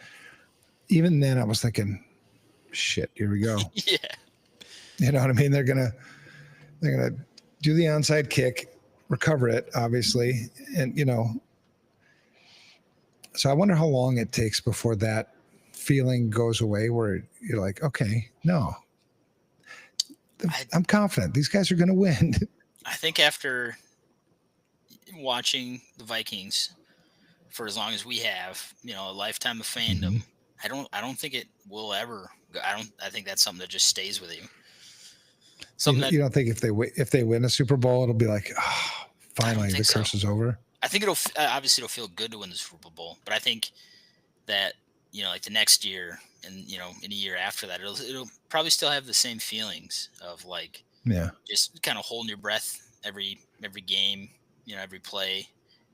[SPEAKER 1] Even then I was thinking, shit, here we go.
[SPEAKER 2] Yeah.
[SPEAKER 1] You know what I mean? They're gonna do the onside kick, recover it, obviously. And so I wonder how long it takes before that feeling goes away where you're like, okay, no. I'm confident these guys are gonna win.
[SPEAKER 2] I think after watching the Vikings for as long as we have, a lifetime of fandom, I don't think it will ever. I think that's something that just stays with you.
[SPEAKER 1] You don't think if they win a Super Bowl, it'll be like, oh, finally the curse is over?
[SPEAKER 2] I think it'll feel good to win the Super Bowl, but I think that like the next year and in a year after that, it'll probably still have the same feelings of like, just kind of holding your breath every game, every play.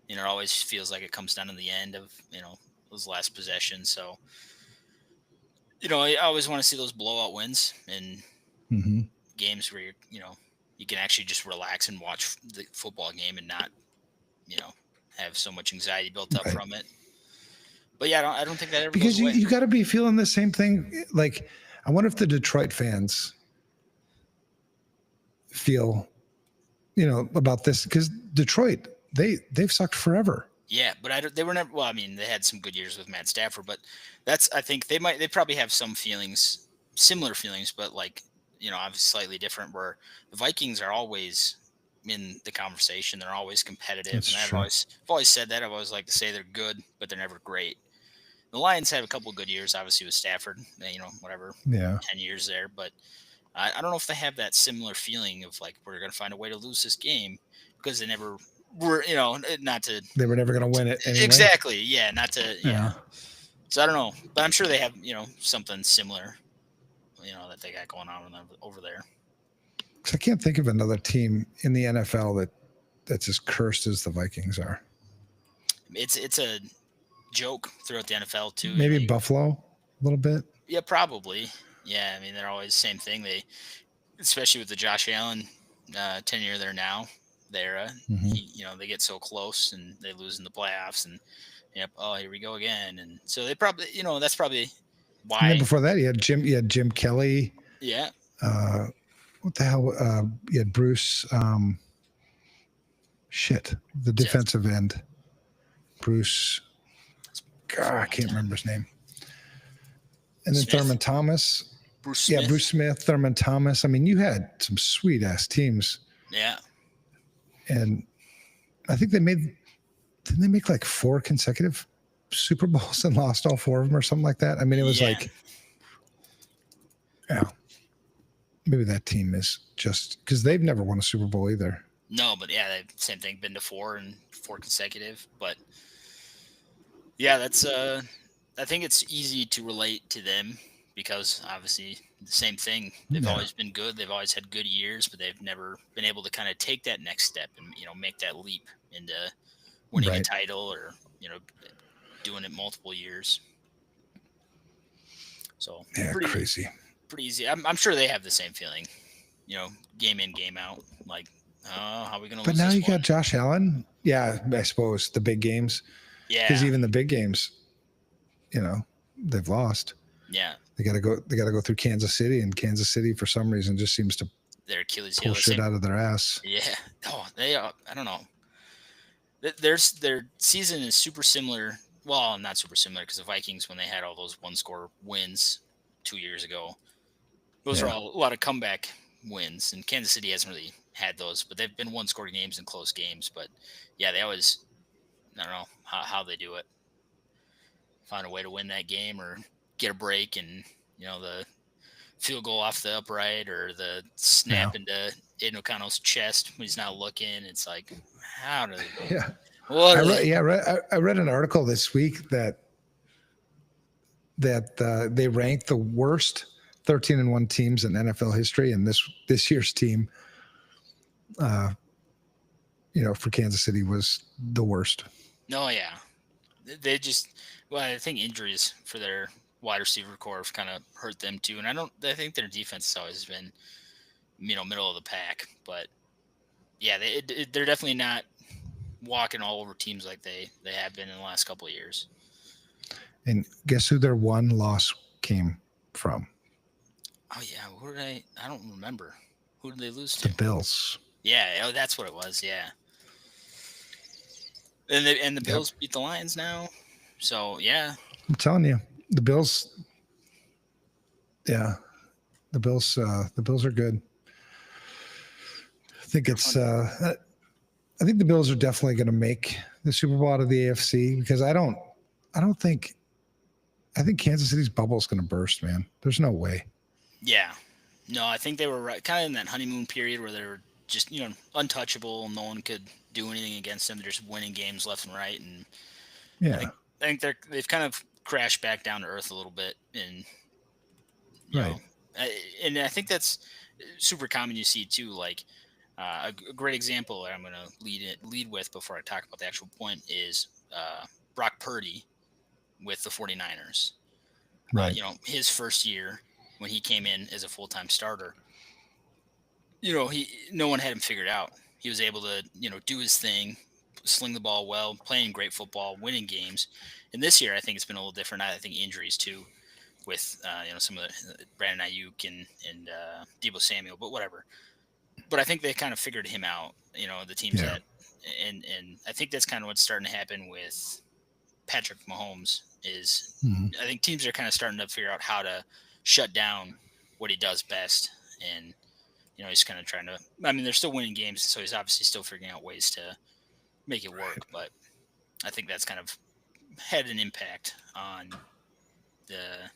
[SPEAKER 2] It always feels like it comes down to the end of those last possessions. So I always want to see those blowout wins and games where you can actually just relax and watch the football game and not have so much anxiety built up from it. But yeah, I don't think that ever
[SPEAKER 1] Because
[SPEAKER 2] goes away.
[SPEAKER 1] you got to be feeling the same thing. Like, I wonder if the Detroit fans feel, about this, because Detroit, they've sucked forever.
[SPEAKER 2] Yeah, but they were never. Well, I mean, they had some good years with Matt Stafford, but I think they probably have some feelings, similar feelings, but like obviously slightly different. Where the Vikings are always in the conversation, they're always competitive,
[SPEAKER 1] That's
[SPEAKER 2] and
[SPEAKER 1] true.
[SPEAKER 2] I've always said that. I've always like to say they're good, but they're never great. The Lions have a couple of good years, obviously with Stafford, whatever,
[SPEAKER 1] Yeah.
[SPEAKER 2] 10 years there, but I don't know if they have that similar feeling of like we're going to find a way to lose this game because they never were, not to
[SPEAKER 1] They were never going to win it anyway.
[SPEAKER 2] exactly, yeah, not to, yeah.
[SPEAKER 1] Yeah.
[SPEAKER 2] So I don't know, but I'm sure they have, something similar, that they got going on over there.
[SPEAKER 1] 'Cause I can't think of another team in the NFL that's as cursed as the Vikings are.
[SPEAKER 2] It's a joke throughout the NFL too.
[SPEAKER 1] Maybe Buffalo a little bit.
[SPEAKER 2] Yeah, probably. Yeah, I mean they're always the same thing. They, especially with the Josh Allen tenure there now,
[SPEAKER 1] Mm-hmm.
[SPEAKER 2] they get so close and they lose in the playoffs and yep, oh here we go again, and so they probably, that's probably
[SPEAKER 1] And then
[SPEAKER 2] why.
[SPEAKER 1] before that, you had Jim Kelly.
[SPEAKER 2] Yeah,
[SPEAKER 1] Uh, what the hell? You had Bruce. The defensive end. Bruce. God, I can't remember his name. And then
[SPEAKER 2] Smith.
[SPEAKER 1] Thurman Thomas.
[SPEAKER 2] Bruce Smith.
[SPEAKER 1] Yeah, Bruce Smith, Thurman Thomas. I mean, you had some sweet ass teams.
[SPEAKER 2] Yeah.
[SPEAKER 1] And I think didn't they make like 4 consecutive Super Bowls and lost all 4 of them or something like that? I mean, it was like, yeah, maybe that team is just because they've never won a Super Bowl either.
[SPEAKER 2] No, but yeah, same thing. Been to 4 consecutive, but yeah, that's I think it's easy to relate to them because obviously the same thing. They've always been good. They've always had good years, but they've never been able to kind of take that next step and make that leap into winning a title or doing it multiple years. So
[SPEAKER 1] yeah, crazy.
[SPEAKER 2] Pretty easy. I'm sure they have the same feeling. Game in, game out. Like, how are we going to lose?
[SPEAKER 1] But now
[SPEAKER 2] this
[SPEAKER 1] you
[SPEAKER 2] one?
[SPEAKER 1] got Josh Allen. Yeah, I suppose the big games.
[SPEAKER 2] Yeah.
[SPEAKER 1] Because even the big games, they've lost.
[SPEAKER 2] Yeah.
[SPEAKER 1] They got to go through Kansas City, and Kansas City for some reason just seems to
[SPEAKER 2] their Achilles
[SPEAKER 1] pull shit out of their ass.
[SPEAKER 2] Yeah. Oh, they are. I don't know. Their season is super similar. Well, not super similar because the Vikings, when they had all those 1-score wins 2 years ago, those are all a lot of comeback wins. And Kansas City hasn't really had those, but they've been 1-score games and close games. But yeah, they always, I don't know how they do it. Find a way to win that game or get a break and, the field goal off the upright or the snap into Aiden O'Connell's chest when he's not looking. It's like, how do they?
[SPEAKER 1] Yeah.
[SPEAKER 2] What?
[SPEAKER 1] I read an article this week that they ranked the worst 13-1 teams in NFL history, and this year's team, for Kansas City was the worst.
[SPEAKER 2] No, yeah, they just. Well, I think injuries for their wide receiver core have kind of hurt them too, and I think their defense has always been, middle of the pack. But yeah, they're definitely not walking all over teams like they have been in the last couple of years.
[SPEAKER 1] And guess who their one loss came from?
[SPEAKER 2] Oh yeah, who did I don't remember. Who did they lose to?
[SPEAKER 1] The Bills.
[SPEAKER 2] Yeah, that's what it was. Yeah, and the Bills beat the Lions now. So yeah,
[SPEAKER 1] I'm telling you, the Bills. Yeah, the Bills are good. I think I think the Bills are definitely going to make the Super Bowl out of the AFC because I think Kansas City's bubble is going to burst, man. There's no way.
[SPEAKER 2] Yeah. No, I think they were kind of in that honeymoon period where they were just, untouchable. No one could do anything against them. They're just winning games left and right. And
[SPEAKER 1] yeah,
[SPEAKER 2] I think they've kind of crashed back down to earth a little bit. And, and I think that's super common. You see too, like a great example I'm going to lead with before I talk about the actual point is Brock Purdy with the 49ers.
[SPEAKER 1] Right.
[SPEAKER 2] His first year when he came in as a full-time starter, no one had him figured out. He was able to, do his thing, sling the ball well, playing great football, winning games. And this year, I think it's been a little different. I think injuries too, with some of the Brandon Ayuk and Debo Samuel, but whatever. But I think they kind of figured him out. The teams
[SPEAKER 1] Yeah.
[SPEAKER 2] that, and I think that's kind of what's starting to happen with Patrick Mahomes. Is
[SPEAKER 1] Mhm.
[SPEAKER 2] I think teams are kind of starting to figure out how to shut down what he does best, and he's kind of trying to. I mean, they're still winning games, so he's obviously still figuring out ways to make it work. But I think that's kind of had an impact on the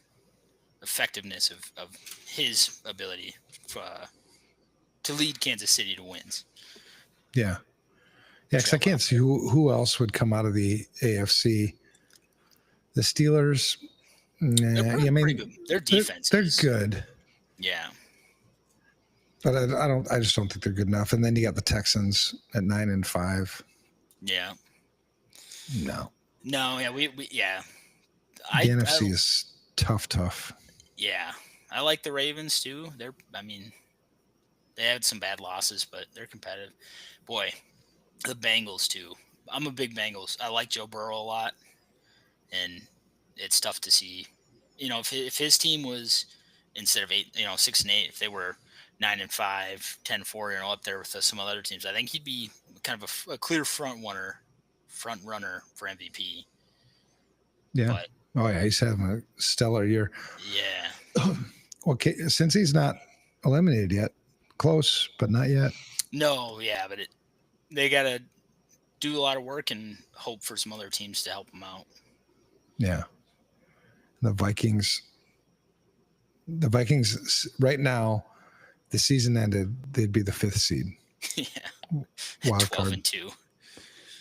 [SPEAKER 2] effectiveness of his ability to lead Kansas City to wins.
[SPEAKER 1] Yeah. Yeah, because I can't see who else would come out of the AFC. The Steelers,
[SPEAKER 2] They're pretty good. Their defense
[SPEAKER 1] they're
[SPEAKER 2] is
[SPEAKER 1] good.
[SPEAKER 2] Yeah.
[SPEAKER 1] But I just don't think they're good enough. And then you got the Texans at 9-5.
[SPEAKER 2] Yeah.
[SPEAKER 1] No.
[SPEAKER 2] Yeah, we
[SPEAKER 1] The NFC is tough.
[SPEAKER 2] Yeah. I like the Ravens too. They had some bad losses, but they're competitive. Boy, the Bengals too. I'm a big Bengals. I like Joe Burrow a lot, and it's tough to see. If his team was instead of 6-8, if they were 9-5, 10-4, up there with some other teams, I think he'd be kind of a clear front runner for MVP.
[SPEAKER 1] Yeah.
[SPEAKER 2] But,
[SPEAKER 1] he's having a stellar year.
[SPEAKER 2] Yeah.
[SPEAKER 1] Okay, since he's not eliminated yet, close, but not yet.
[SPEAKER 2] No, yeah, but they got to do a lot of work and hope for some other teams to help them out.
[SPEAKER 1] Yeah. The Vikings right now, the season ended, they'd be the 5th seed.
[SPEAKER 2] Yeah.
[SPEAKER 1] Wild card.
[SPEAKER 2] 12-2.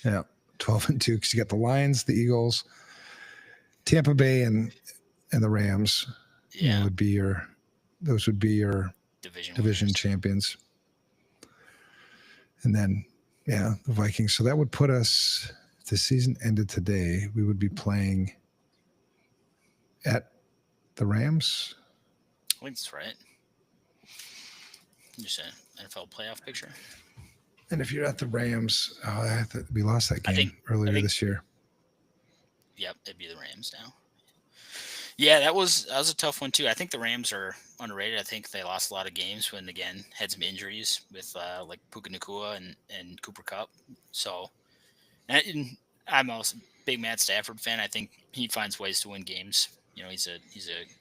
[SPEAKER 1] Yeah. 12-2 because you got the Lions, the Eagles, Tampa Bay, and the Rams.
[SPEAKER 2] Yeah.
[SPEAKER 1] Those would be your division champions. And then, the Vikings. So that would put us, if the season ended today, we would be playing at the Rams.
[SPEAKER 2] I think that's right. Just an NFL playoff picture.
[SPEAKER 1] And if you're at the Rams, we lost that game earlier this year.
[SPEAKER 2] Yep, it'd be the Rams now. Yeah, that was a tough one too. I think the Rams are underrated. I think they lost a lot of games when, again, had some injuries with like Puka Nacua and Cooper Kupp. So, and I'm also a big Matt Stafford fan. I think he finds ways to win games. He's a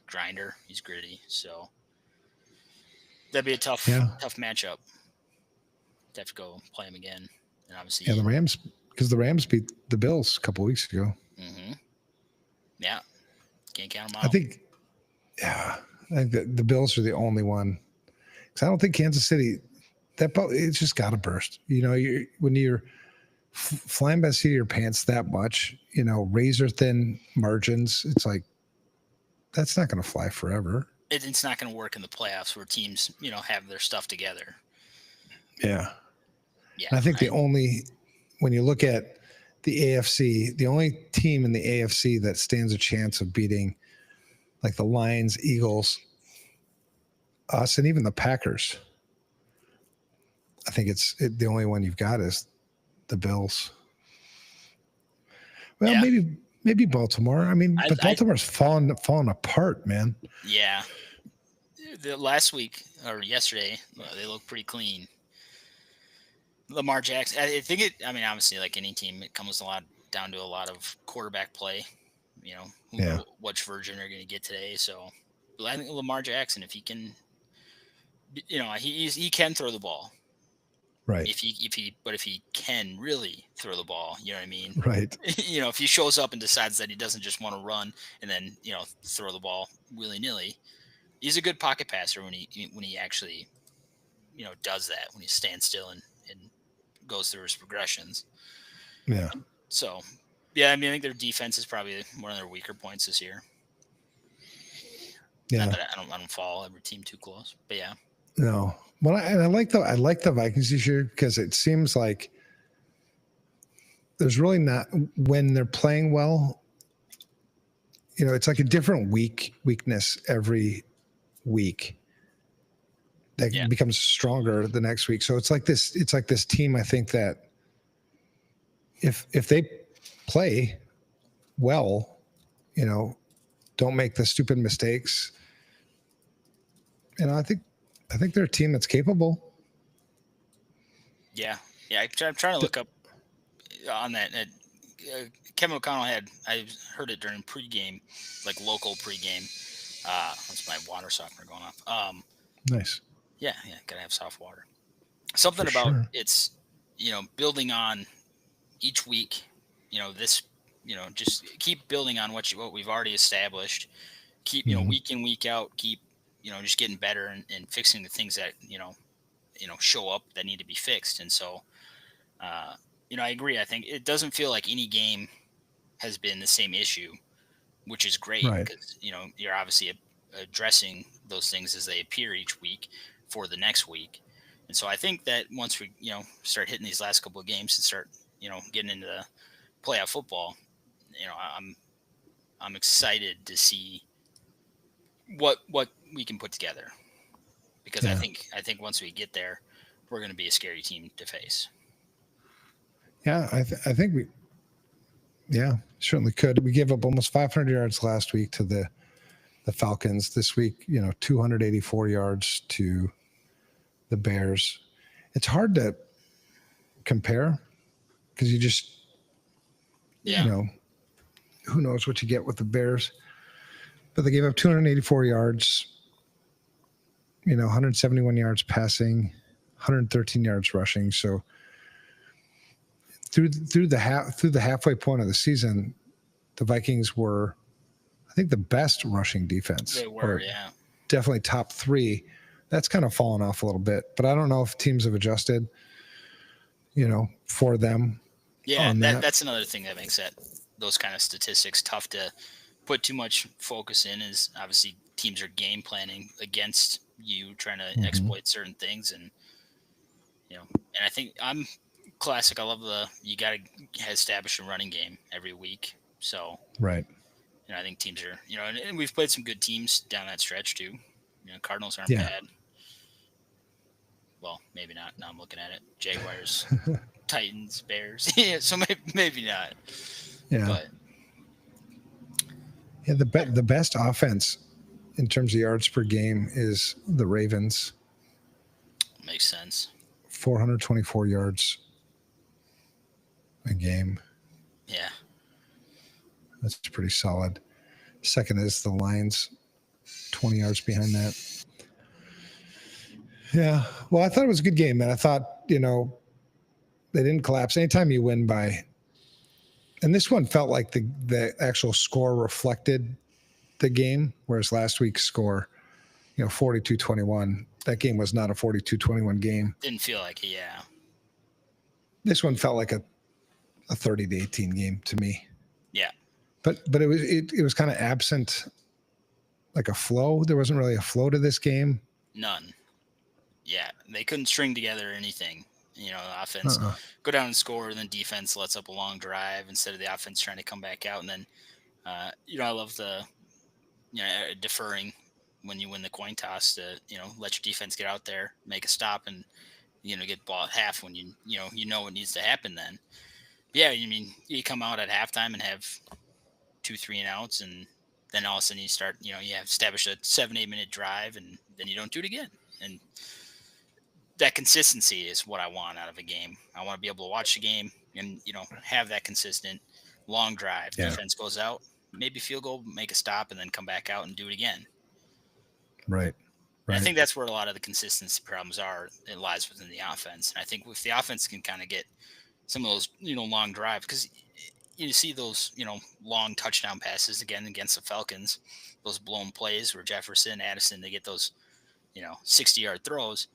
[SPEAKER 2] grinder. He's gritty. So that'd be a tough matchup. To have to go play him again, and obviously,
[SPEAKER 1] the Rams, because the Rams beat the Bills a couple of weeks ago.
[SPEAKER 2] Mm-hmm. Yeah, can't count them out.
[SPEAKER 1] I think the Bills are the only one, because I don't think Kansas City, it's just got to burst. When you're flying by the seat of your pants that much, razor thin margins, it's like that's not going to fly forever.
[SPEAKER 2] It's not going to work in the playoffs where teams, have their stuff together.
[SPEAKER 1] Yeah. Yeah. And I think when you look at the AFC, the only team in the AFC that stands a chance of beating like the Lions, Eagles, us, and even the Packers, I think the only one you've got is the Bills. Well, maybe Baltimore. I mean, but Baltimore's fallen apart, man.
[SPEAKER 2] Yeah. The last week or yesterday, they look pretty clean. Lamar Jackson, I think obviously, like any team, it comes down to a lot of quarterback play. Which version are going to get today. So I think Lamar Jackson, if he can, he can throw the ball.
[SPEAKER 1] Right.
[SPEAKER 2] If he can really throw the ball, you know what I mean?
[SPEAKER 1] Right.
[SPEAKER 2] If he shows up and decides that he doesn't just want to run and then, throw the ball willy-nilly, he's a good pocket passer when he actually, does that, when he stands still and goes through his progressions.
[SPEAKER 1] Yeah.
[SPEAKER 2] So, I think their defense is probably one of their weaker points this year.
[SPEAKER 1] Yeah.
[SPEAKER 2] Not that I don't follow every team too close, but yeah.
[SPEAKER 1] No. Well, I like the Vikings this year because it seems like there's really not, when they're playing well, it's like a different weakness every week that becomes stronger the next week. So it's like this team, I think, that if they play well, don't make the stupid mistakes. I think they're a team that's capable.
[SPEAKER 2] Yeah. I'm trying to look up on that. Kevin O'Connell I heard it during pregame, like local pregame. That's my water softener going off.
[SPEAKER 1] Nice.
[SPEAKER 2] Yeah, gotta have soft water. Something
[SPEAKER 1] For
[SPEAKER 2] about
[SPEAKER 1] sure.
[SPEAKER 2] it's building on each week. This just keep building on what we've already established. Keep week in week out. Keep just getting better and fixing the things that show up that need to be fixed. And so I agree. I think it doesn't feel like any game has been the same issue, which is great
[SPEAKER 1] Right.
[SPEAKER 2] because you're obviously addressing those things as they appear each week for the next week. And so I think that once we start hitting these last couple of games and start getting into the playoff football, I'm excited to see what we can put together, because
[SPEAKER 1] Yeah.
[SPEAKER 2] I think once we get there, we're going to be a scary team to face.
[SPEAKER 1] Yeah, I think we certainly could. We gave up almost 500 yards last week to the Falcons. This week, 284 yards to the Bears. It's hard to compare because you just, who knows what you get with the Bears. But they gave up 284 yards, 171 yards passing, 113 yards rushing. So through the halfway point of the season, the Vikings were, I think, the best rushing defense.
[SPEAKER 2] They were, yeah.
[SPEAKER 1] Definitely top 3. That's kind of fallen off a little bit, but I don't know if teams have adjusted, for them.
[SPEAKER 2] Yeah, that's another thing that makes those kind of statistics tough to put too much focus in, is obviously teams are game planning against you, trying to exploit certain things. And, and I think I'm classic. I love you got to establish a running game every week. So,
[SPEAKER 1] right.
[SPEAKER 2] I think teams are, and we've played some good teams down that stretch too. Cardinals aren't bad. Well, maybe not. Now I'm looking at it. Jaguars, Titans, Bears. Yeah, so maybe not.
[SPEAKER 1] Yeah.
[SPEAKER 2] But
[SPEAKER 1] yeah, the best offense in terms of yards per game is the Ravens.
[SPEAKER 2] Makes sense.
[SPEAKER 1] 424 yards a game.
[SPEAKER 2] Yeah.
[SPEAKER 1] That's pretty solid. Second is the Lions, 20 yards behind that. Yeah. Well, I thought it was a good game, man. I thought, they didn't collapse. Anytime you win by, and this one felt like the actual score reflected the game, whereas last week's score, 42-21, that game was not a 42-21 game.
[SPEAKER 2] Didn't feel like it, yeah.
[SPEAKER 1] This one felt like a 30-18 game to me.
[SPEAKER 2] Yeah.
[SPEAKER 1] But it was kind of absent, like a flow. There wasn't really a flow to this game.
[SPEAKER 2] None. Yeah, they couldn't string together anything. The offense go down and score, and then defense lets up a long drive instead of the offense trying to come back out. And then, I love the, deferring when you win the coin toss to, let your defense get out there, make a stop, and, get ball at half when you know what needs to happen then. But yeah, you come out at halftime and have 2 3-and-outs, and then all of a sudden you start, you have established a 7-8 minute drive, and then you don't do it again. And that consistency is what I want out of a game. I want to be able to watch the game and, have that consistent long drive. Yeah. Defense goes out, maybe field goal, make a stop, and then come back out and do it again.
[SPEAKER 1] Right.
[SPEAKER 2] I think that's where a lot of the consistency problems are. It lies within the offense. And I think if the offense can kind of get some of those, long drives, because you see those, long touchdown passes again against the Falcons, those blown plays where Jefferson, Addison, they get those, 60-yard throws.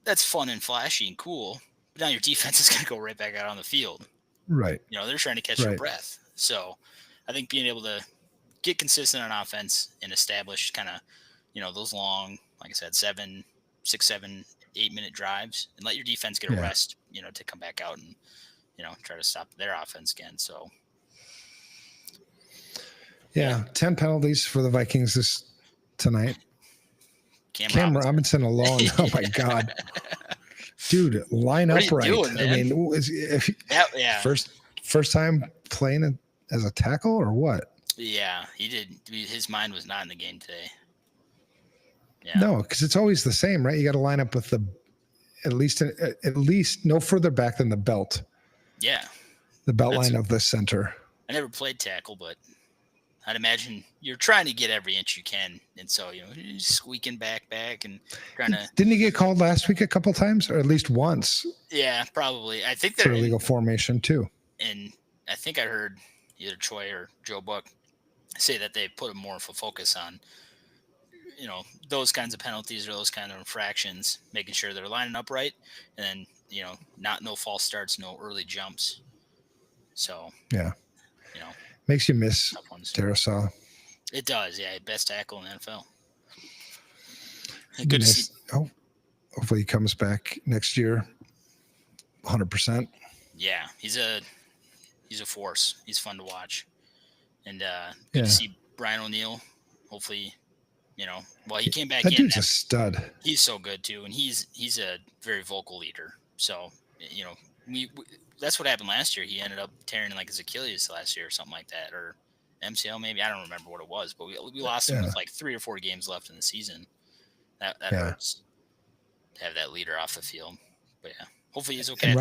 [SPEAKER 2] That's fun and flashy and cool. But now your defense is going to go right back out on the field.
[SPEAKER 1] Right.
[SPEAKER 2] They're trying to catch your breath. So I think being able to get consistent on offense and establish kind of, those long, like I said, 7, 6, 7, 8 minute drives, and let your defense get a rest, to come back out and, try to stop their offense again. So.
[SPEAKER 1] Yeah. 10 penalties for the Vikings tonight. Cam Robinson alone. Oh my God. Dude, line
[SPEAKER 2] What are
[SPEAKER 1] up
[SPEAKER 2] you
[SPEAKER 1] right.
[SPEAKER 2] doing,
[SPEAKER 1] I
[SPEAKER 2] man?
[SPEAKER 1] mean, if
[SPEAKER 2] Yeah.
[SPEAKER 1] first time playing as a tackle or what?
[SPEAKER 2] Yeah, he did. His mind was not in the game today. Yeah.
[SPEAKER 1] No, because it's always the same, right? You got to line up with the at least no further back than the belt
[SPEAKER 2] Yeah.
[SPEAKER 1] line of the center.
[SPEAKER 2] I never played tackle, but I'd imagine you're trying to get every inch you can. And so, you're squeaking back and trying to.
[SPEAKER 1] Didn't he get called last week a couple times, or at least once
[SPEAKER 2] Yeah, probably. I think
[SPEAKER 1] for
[SPEAKER 2] they're
[SPEAKER 1] illegal formation too?
[SPEAKER 2] and I think I heard either Troy or Joe Buck say that they put more of a focus on, those kinds of penalties or those kind of infractions, making sure they're lining up right, and then, no false starts, no early jumps. So,
[SPEAKER 1] Yeah,
[SPEAKER 2] you know,
[SPEAKER 1] makes you miss
[SPEAKER 2] tough ones.
[SPEAKER 1] Darisaw.
[SPEAKER 2] It does, yeah. Best tackle in the NFL.
[SPEAKER 1] Good to see. Oh, hopefully he comes back next year, 100%.
[SPEAKER 2] Yeah, he's a force. He's fun to watch, and good to see Brian O'Neill. Hopefully, he came back
[SPEAKER 1] that
[SPEAKER 2] in.
[SPEAKER 1] Dude's a stud.
[SPEAKER 2] He's so good too, and he's a very vocal leader. So we that's what happened last year. He ended up tearing like his Achilles last year or something like that, or MCL maybe. I don't remember what it was, but we lost him with like 3 or 4 games left in the season. That hurts to have that leader off the field. But yeah, hopefully he's okay.
[SPEAKER 1] And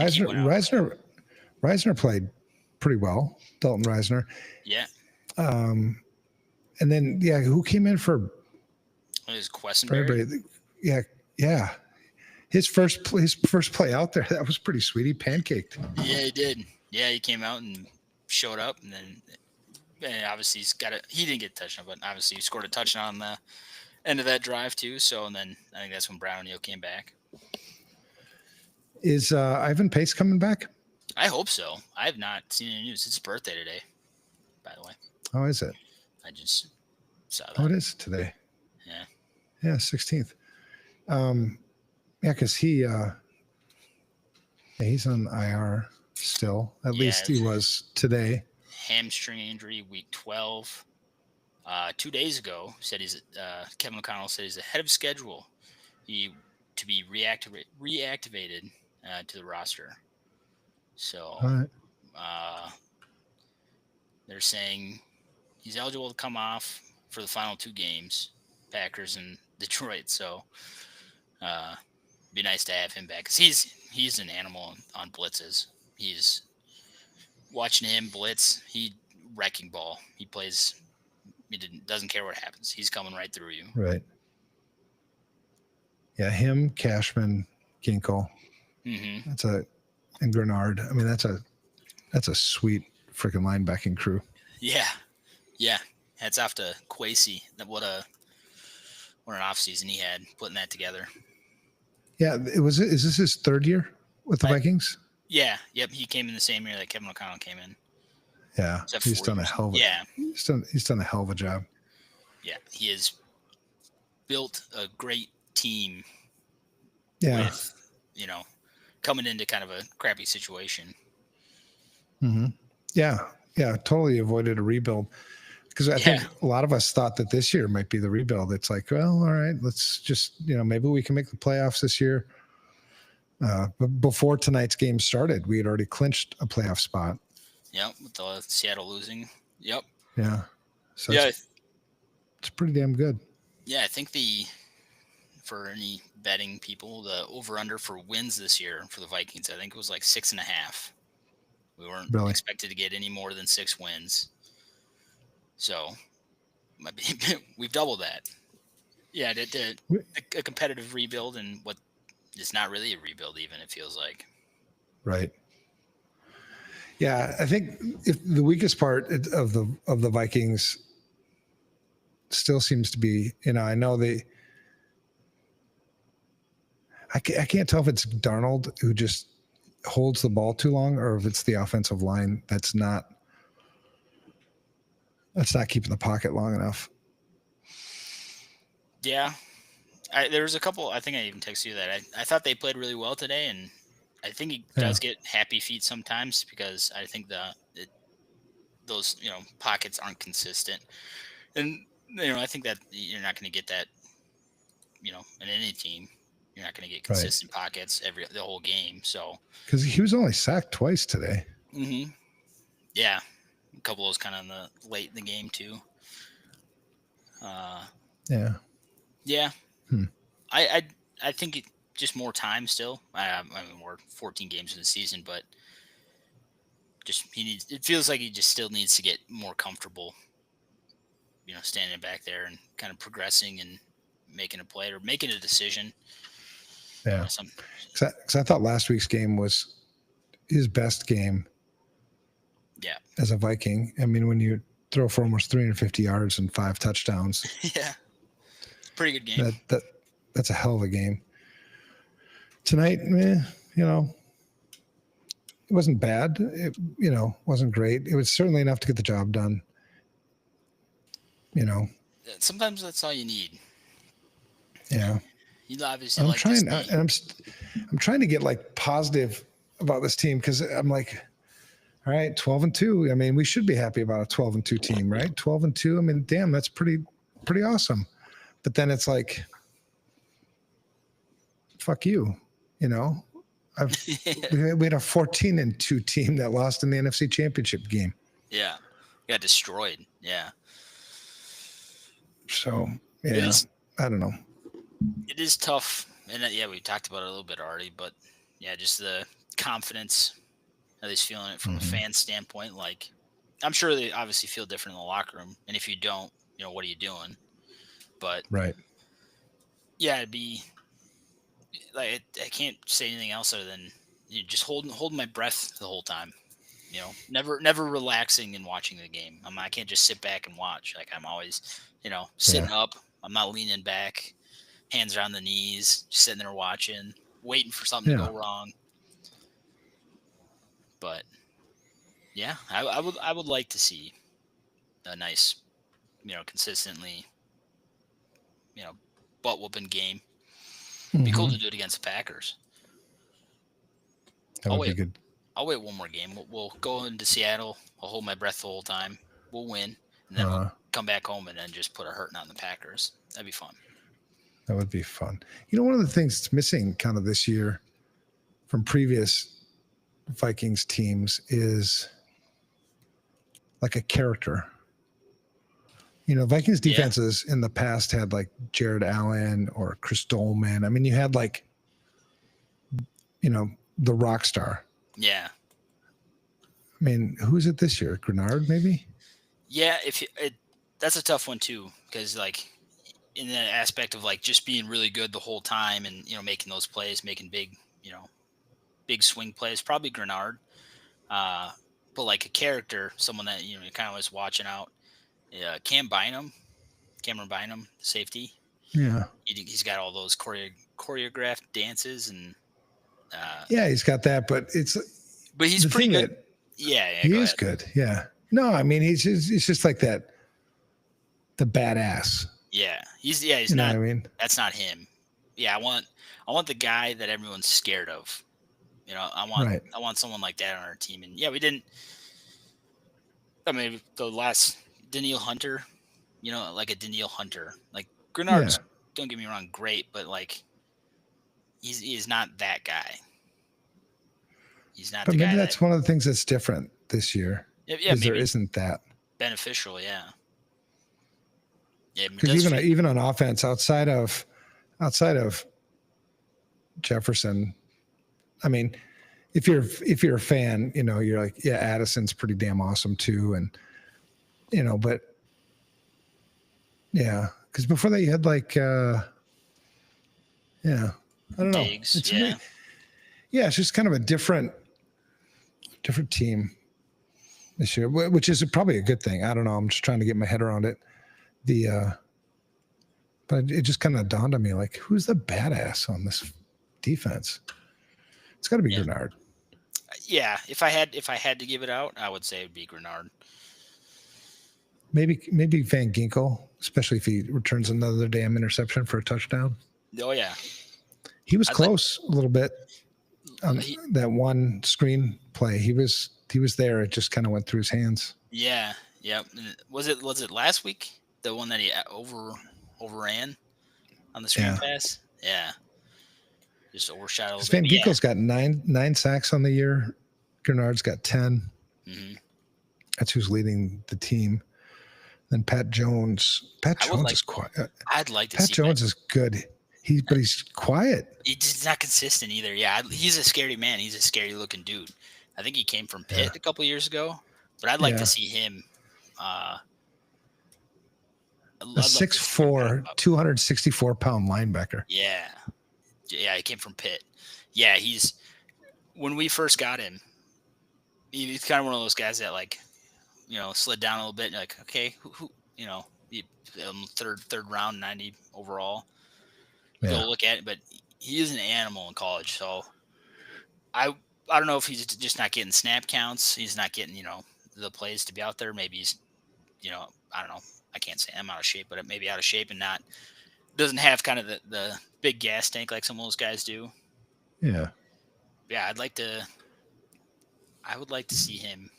[SPEAKER 1] Reisner played pretty well. Dalton Reisner.
[SPEAKER 2] Yeah.
[SPEAKER 1] And then who came in for?
[SPEAKER 2] It was Questenberry.
[SPEAKER 1] Yeah. His first play out there, that was pretty sweet. He pancaked.
[SPEAKER 2] Yeah, he did. Yeah, he came out and showed up, and then obviously he didn't get a touchdown, but obviously he scored a touchdown on the end of that drive too. So, and then I think that's when Brown O'Neill came back.
[SPEAKER 1] Is Ivan Pace coming back?
[SPEAKER 2] I hope so. I have not seen any news. It's his birthday today, by the way.
[SPEAKER 1] Oh, is it?
[SPEAKER 2] I just saw that.
[SPEAKER 1] Oh, it is today.
[SPEAKER 2] Yeah.
[SPEAKER 1] Yeah, 16th. Because he's on IR still. At least he was today.
[SPEAKER 2] Hamstring injury, week 12. 2 days ago, said Kevin McConnell said he's ahead of schedule. To be reactivated to the roster. So they're saying he's eligible to come off for the final 2 games, Packers and Detroit. So be nice to have him back, because he's an animal on blitzes. He's watching him blitz. He wrecking ball. He plays. He doesn't care what happens. He's coming right through you.
[SPEAKER 1] Right. Yeah, him, Cashman, Ginkle.
[SPEAKER 2] Mm-hmm.
[SPEAKER 1] And Grenard. I mean, that's a sweet freaking linebacking crew.
[SPEAKER 2] Yeah. Hats off to Kwesi. What an offseason he had putting that together.
[SPEAKER 1] Yeah, is this his 3rd year with the Vikings?
[SPEAKER 2] Yeah. Yep. He came in the same year that Kevin McConnell came in.
[SPEAKER 1] Yeah, he's done a hell of a he's done a hell of a job.
[SPEAKER 2] Yeah, he has built a great team.
[SPEAKER 1] Yeah,
[SPEAKER 2] with, coming into kind of a crappy situation.
[SPEAKER 1] Mm-hmm. Yeah, totally avoided a rebuild, because I think a lot of us thought that this year might be the rebuild. It's like, well, all right, let's just maybe we can make the playoffs this year. But before tonight's game started, we had already clinched a playoff spot.
[SPEAKER 2] Yep, with the Seattle losing. Yep.
[SPEAKER 1] Yeah. So it's pretty damn good.
[SPEAKER 2] Yeah, I think for any betting people, the over-under for wins this year for the Vikings, I think it was like 6.5. We weren't expected to get any more than 6 wins. So we've doubled that. Yeah, a competitive rebuild, and what is not really a rebuild even, it feels like.
[SPEAKER 1] Right. Yeah, I think if the weakest part of the Vikings still seems to be, I know I can't tell if it's Darnold who just holds the ball too long, or if it's the offensive line that's not keeping the pocket long enough.
[SPEAKER 2] Yeah. There was a couple, I think I even texted you that. I thought they played really well today, and I think he does get happy feet sometimes, because I think those pockets aren't consistent, and I think that you're not going to get that in any team. You're not going to get
[SPEAKER 1] Right.
[SPEAKER 2] consistent pockets the whole game. So,
[SPEAKER 1] Because he was only sacked twice today.
[SPEAKER 2] Yeah, a couple of those kind of in the late in the game too.
[SPEAKER 1] Yeah.
[SPEAKER 2] Yeah. I think just more time still. I mean, we're 14 games in the season, but just it feels like he just still needs to get more comfortable, standing back there and kind of progressing and making a play or making a decision.
[SPEAKER 1] Yeah. Because I thought last week's game was his best game.
[SPEAKER 2] Yeah.
[SPEAKER 1] As a Viking. I mean, when you throw for almost 350 yards and 5 touchdowns.
[SPEAKER 2] Yeah. It's a pretty good game.
[SPEAKER 1] That's a hell of a game. Tonight, it wasn't bad. It, wasn't great. It was certainly enough to get the job done.
[SPEAKER 2] Sometimes that's all you need.
[SPEAKER 1] Yeah.
[SPEAKER 2] You obviously I'm trying,
[SPEAKER 1] and I'm trying to get like positive about this team because I'm like, all right, 12-2. I mean, we should be happy about a 12-2 team, right? 12-2. I mean, damn, that's pretty awesome. But then it's like, fuck you, we had a 14-2 team that lost in the NFC Championship game.
[SPEAKER 2] Yeah, got destroyed. Yeah.
[SPEAKER 1] So yeah, I don't know.
[SPEAKER 2] It is tough, and we talked about it a little bit already. But yeah, just the confidence, at least feeling it from a fan standpoint. Like, I'm sure they obviously feel different in the locker room, and if you don't, what are you doing? But
[SPEAKER 1] right.
[SPEAKER 2] Yeah, it'd be like I can't say anything else other than just holding my breath the whole time. Never relaxing and watching the game. I can't just sit back and watch. Like, I'm always, sitting up. I'm not leaning back, hands are on the knees, just sitting there watching, waiting for something to go wrong. But yeah, I would like to see a nice, consistently, butt whooping game. It'd be cool to do it against the Packers.
[SPEAKER 1] That would be good.
[SPEAKER 2] I'll wait one more game. We'll go into Seattle. I'll hold my breath the whole time. We'll win, and then we'll come back home and then just put a hurting on the Packers. That'd be fun.
[SPEAKER 1] That would be fun. One of the things that's missing kind of this year from previous Vikings teams is like a character. Vikings defenses in the past had like Jared Allen or Chris Dolman. I mean, you had like, the rock star.
[SPEAKER 2] Yeah.
[SPEAKER 1] I mean, who's it this year? Grenard, maybe?
[SPEAKER 2] Yeah, that's a tough one too, because like in the aspect of like just being really good the whole time and making those plays, making big swing plays, probably Grenard. But like a character, someone that you kind of was watching out. Cameron Bynum, safety.
[SPEAKER 1] Yeah,
[SPEAKER 2] he's got all those choreographed dances and.
[SPEAKER 1] He's got that, but
[SPEAKER 2] he's pretty good. He
[SPEAKER 1] is good. Yeah. No, I mean he's just like that. The badass.
[SPEAKER 2] Yeah, he's not. I mean, that's not him. Yeah, I want the guy that everyone's scared of. I want someone like that on our team. And yeah, we didn't. I mean, the last Danielle Hunter, like a Danielle Hunter, like Grenard's. Don't get me wrong, great, but like. He's not that guy. He's not.
[SPEAKER 1] But maybe that's one of the things that's different this year.
[SPEAKER 2] Yeah, maybe
[SPEAKER 1] there isn't that
[SPEAKER 2] beneficial. Yeah. Yeah,
[SPEAKER 1] because even on offense, outside of Jefferson, I mean, if you're a fan, you're like, yeah, Addison's pretty damn awesome too, and but yeah, because before that you had like, I don't know.
[SPEAKER 2] Diggs,
[SPEAKER 1] it's just kind of a different team this year, which is probably a good thing. I don't know. I'm just trying to get my head around it. But it just kind of dawned on me, like, who's the badass on this defense? It's got to be Grenard.
[SPEAKER 2] Yeah, if I had to give it out, I would say it'd be Grenard.
[SPEAKER 1] Maybe Van Ginkel, especially if he returns another damn interception for a touchdown.
[SPEAKER 2] Oh yeah.
[SPEAKER 1] He was close a little bit on that one screen play. He was there. It just kind of went through his hands.
[SPEAKER 2] Yeah. Yep. Was it last week? The one that he overran on the screen pass? Yeah. just overshadowed a
[SPEAKER 1] Because
[SPEAKER 2] little
[SPEAKER 1] Van
[SPEAKER 2] bit. But
[SPEAKER 1] Ginkel's got nine sacks on the year. Grenard's got 10.
[SPEAKER 2] hmm
[SPEAKER 1] That's who's leading the team. Then Pat Jones. Pat Jones is quiet.
[SPEAKER 2] I'd like to
[SPEAKER 1] Pat
[SPEAKER 2] see
[SPEAKER 1] Jones is good. But he's quiet.
[SPEAKER 2] He's not consistent either. Yeah, he's a scary man. He's a scary looking dude. I think he came from Pitt a couple years ago, but I'd like to see him.
[SPEAKER 1] A
[SPEAKER 2] I'd love to see him
[SPEAKER 1] 6'4", 264-pound linebacker.
[SPEAKER 2] Yeah, he came from Pitt. Yeah, when we first got him, he's kind of one of those guys that slid down a little bit. And you're like, okay, who third round, 90 overall. Go look at it, but he is an animal in college. So I don't know if he's just not getting snap counts. He's not getting the plays to be out there. Maybe he's I don't know. I can't say I'm out of shape, but maybe out of shape and doesn't have kind of the big gas tank like some of those guys do.
[SPEAKER 1] Yeah.
[SPEAKER 2] Yeah, I would like to see him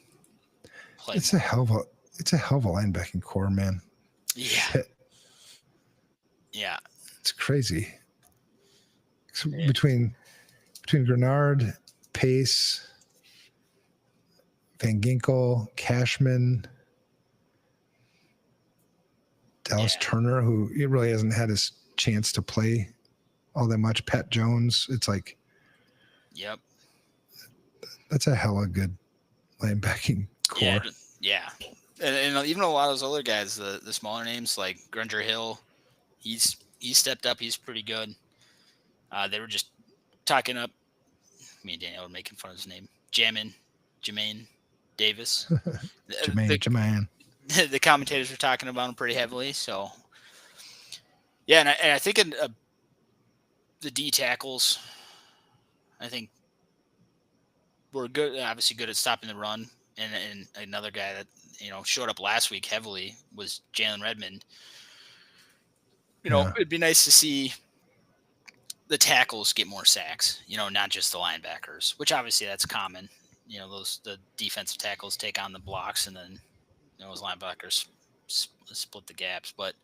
[SPEAKER 2] play.
[SPEAKER 1] It's a hell of a linebacking core, man.
[SPEAKER 2] Yeah. Yeah.
[SPEAKER 1] It's crazy. Between Grenard, Pace, Van Ginkel, Cashman, Dallas Turner, who really hasn't had his chance to play all that much. Pat Jones. It's like,
[SPEAKER 2] yep,
[SPEAKER 1] that's a hella good linebacking core.
[SPEAKER 2] Yeah. And even a lot of those other guys, the smaller names like Grunger Hill, he's stepped up. He's pretty good. They were just talking up. Me and Daniel were making fun of his name. Jermaine Davis.
[SPEAKER 1] Jermaine.
[SPEAKER 2] The commentators were talking about him pretty heavily. So, yeah, and I think the D tackles, I think, were good. Obviously, good at stopping the run. And another guy that showed up last week heavily was Jalen Redmond. It'd be nice to see the tackles get more sacks. Not just the linebackers, which obviously that's common. The defensive tackles take on the blocks, and then those linebackers split the gaps. But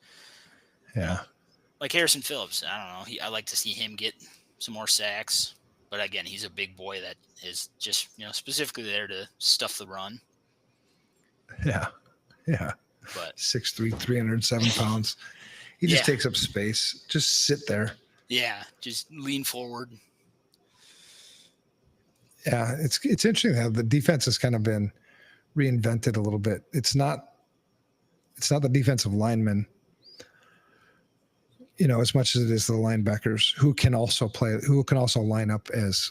[SPEAKER 2] like Harrison Phillips, I don't know. I like to see him get some more sacks. But again, he's a big boy that is just specifically there to stuff the run.
[SPEAKER 1] Yeah. But 6'3", 307 pounds. He just takes up space. Just sit there.
[SPEAKER 2] Yeah, just lean forward.
[SPEAKER 1] Yeah, it's interesting how the defense has kind of been reinvented a little bit. It's not the defensive linemen, as much as it is the linebackers who can also line up as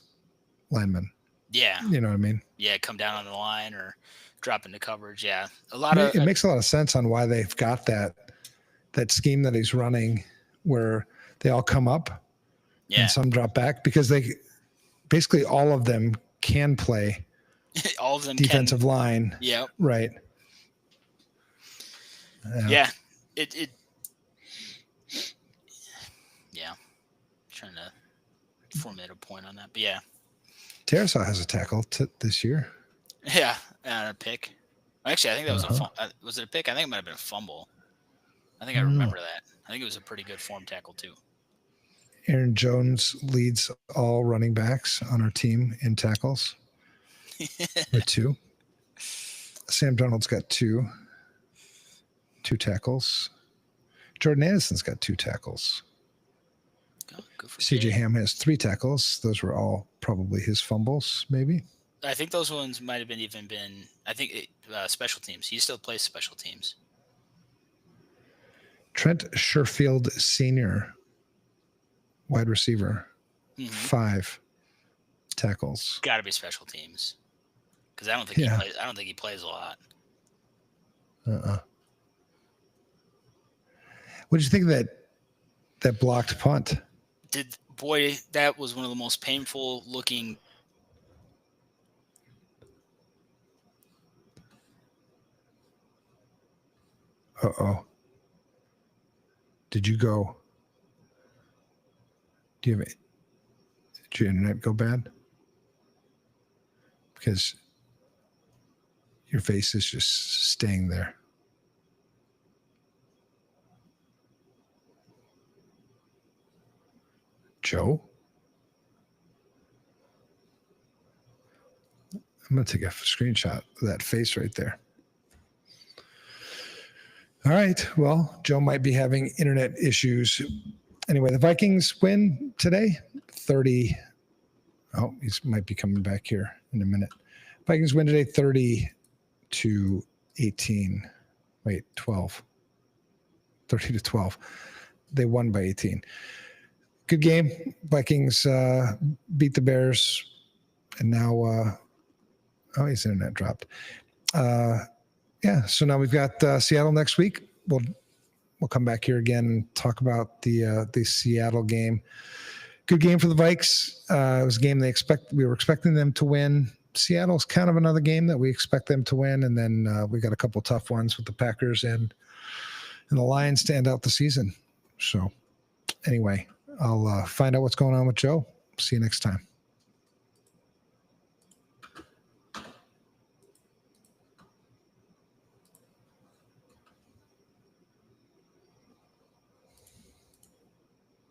[SPEAKER 1] linemen.
[SPEAKER 2] Yeah.
[SPEAKER 1] You know what I mean?
[SPEAKER 2] Yeah, come down on the line or drop into coverage. Yeah.
[SPEAKER 1] It makes a lot of sense on why they've got that scheme that he's running where they all come up and some drop back, because basically all of them can play
[SPEAKER 2] all of them
[SPEAKER 1] defensive line.
[SPEAKER 2] Yeah.
[SPEAKER 1] Right.
[SPEAKER 2] Yeah. It yeah. Trying to formulate a point on that. But yeah.
[SPEAKER 1] Tarasaw has a tackle this year.
[SPEAKER 2] Yeah. A pick. Actually, I think that was was it a pick? I think it might have been a fumble. I think I remember that. I think it was a pretty good form tackle too.
[SPEAKER 1] Aaron Jones leads all running backs on our team in tackles with 2. Sam Darnold's got 2 tackles. Jordan Addison's got 2 tackles.
[SPEAKER 2] Good for
[SPEAKER 1] CJ Ham has 3 tackles. Those were all probably his fumbles, maybe.
[SPEAKER 2] I think those ones might have been I think special teams. He still plays special teams.
[SPEAKER 1] Trent Sherfield Sr., wide receiver, 5 tackles.
[SPEAKER 2] Got to be special teams, because I don't think he plays. I don't think he plays a lot.
[SPEAKER 1] What did you think of that blocked punt?
[SPEAKER 2] That was one of the most painful looking.
[SPEAKER 1] Did you go? Did your internet go bad? Because your face is just staying there. Joe? I'm going to take a screenshot of that face right there. All right. Well, Joe might be having internet issues. Anyway, the Vikings win today, 30. Oh, he might be coming back here in a minute. Vikings win today, 30-18. Wait, 12. 30-12. They won by 18. Good game. Vikings beat the Bears, and now his internet dropped. So now we've got Seattle next week. We'll come back here again and talk about the Seattle game. Good game for the Vikes. It was a game we were expecting them to win. Seattle's kind of another game that we expect them to win, and then we got a couple tough ones with the Packers and the Lions to end out the season. So anyway, I'll find out what's going on with Joe. See you next time.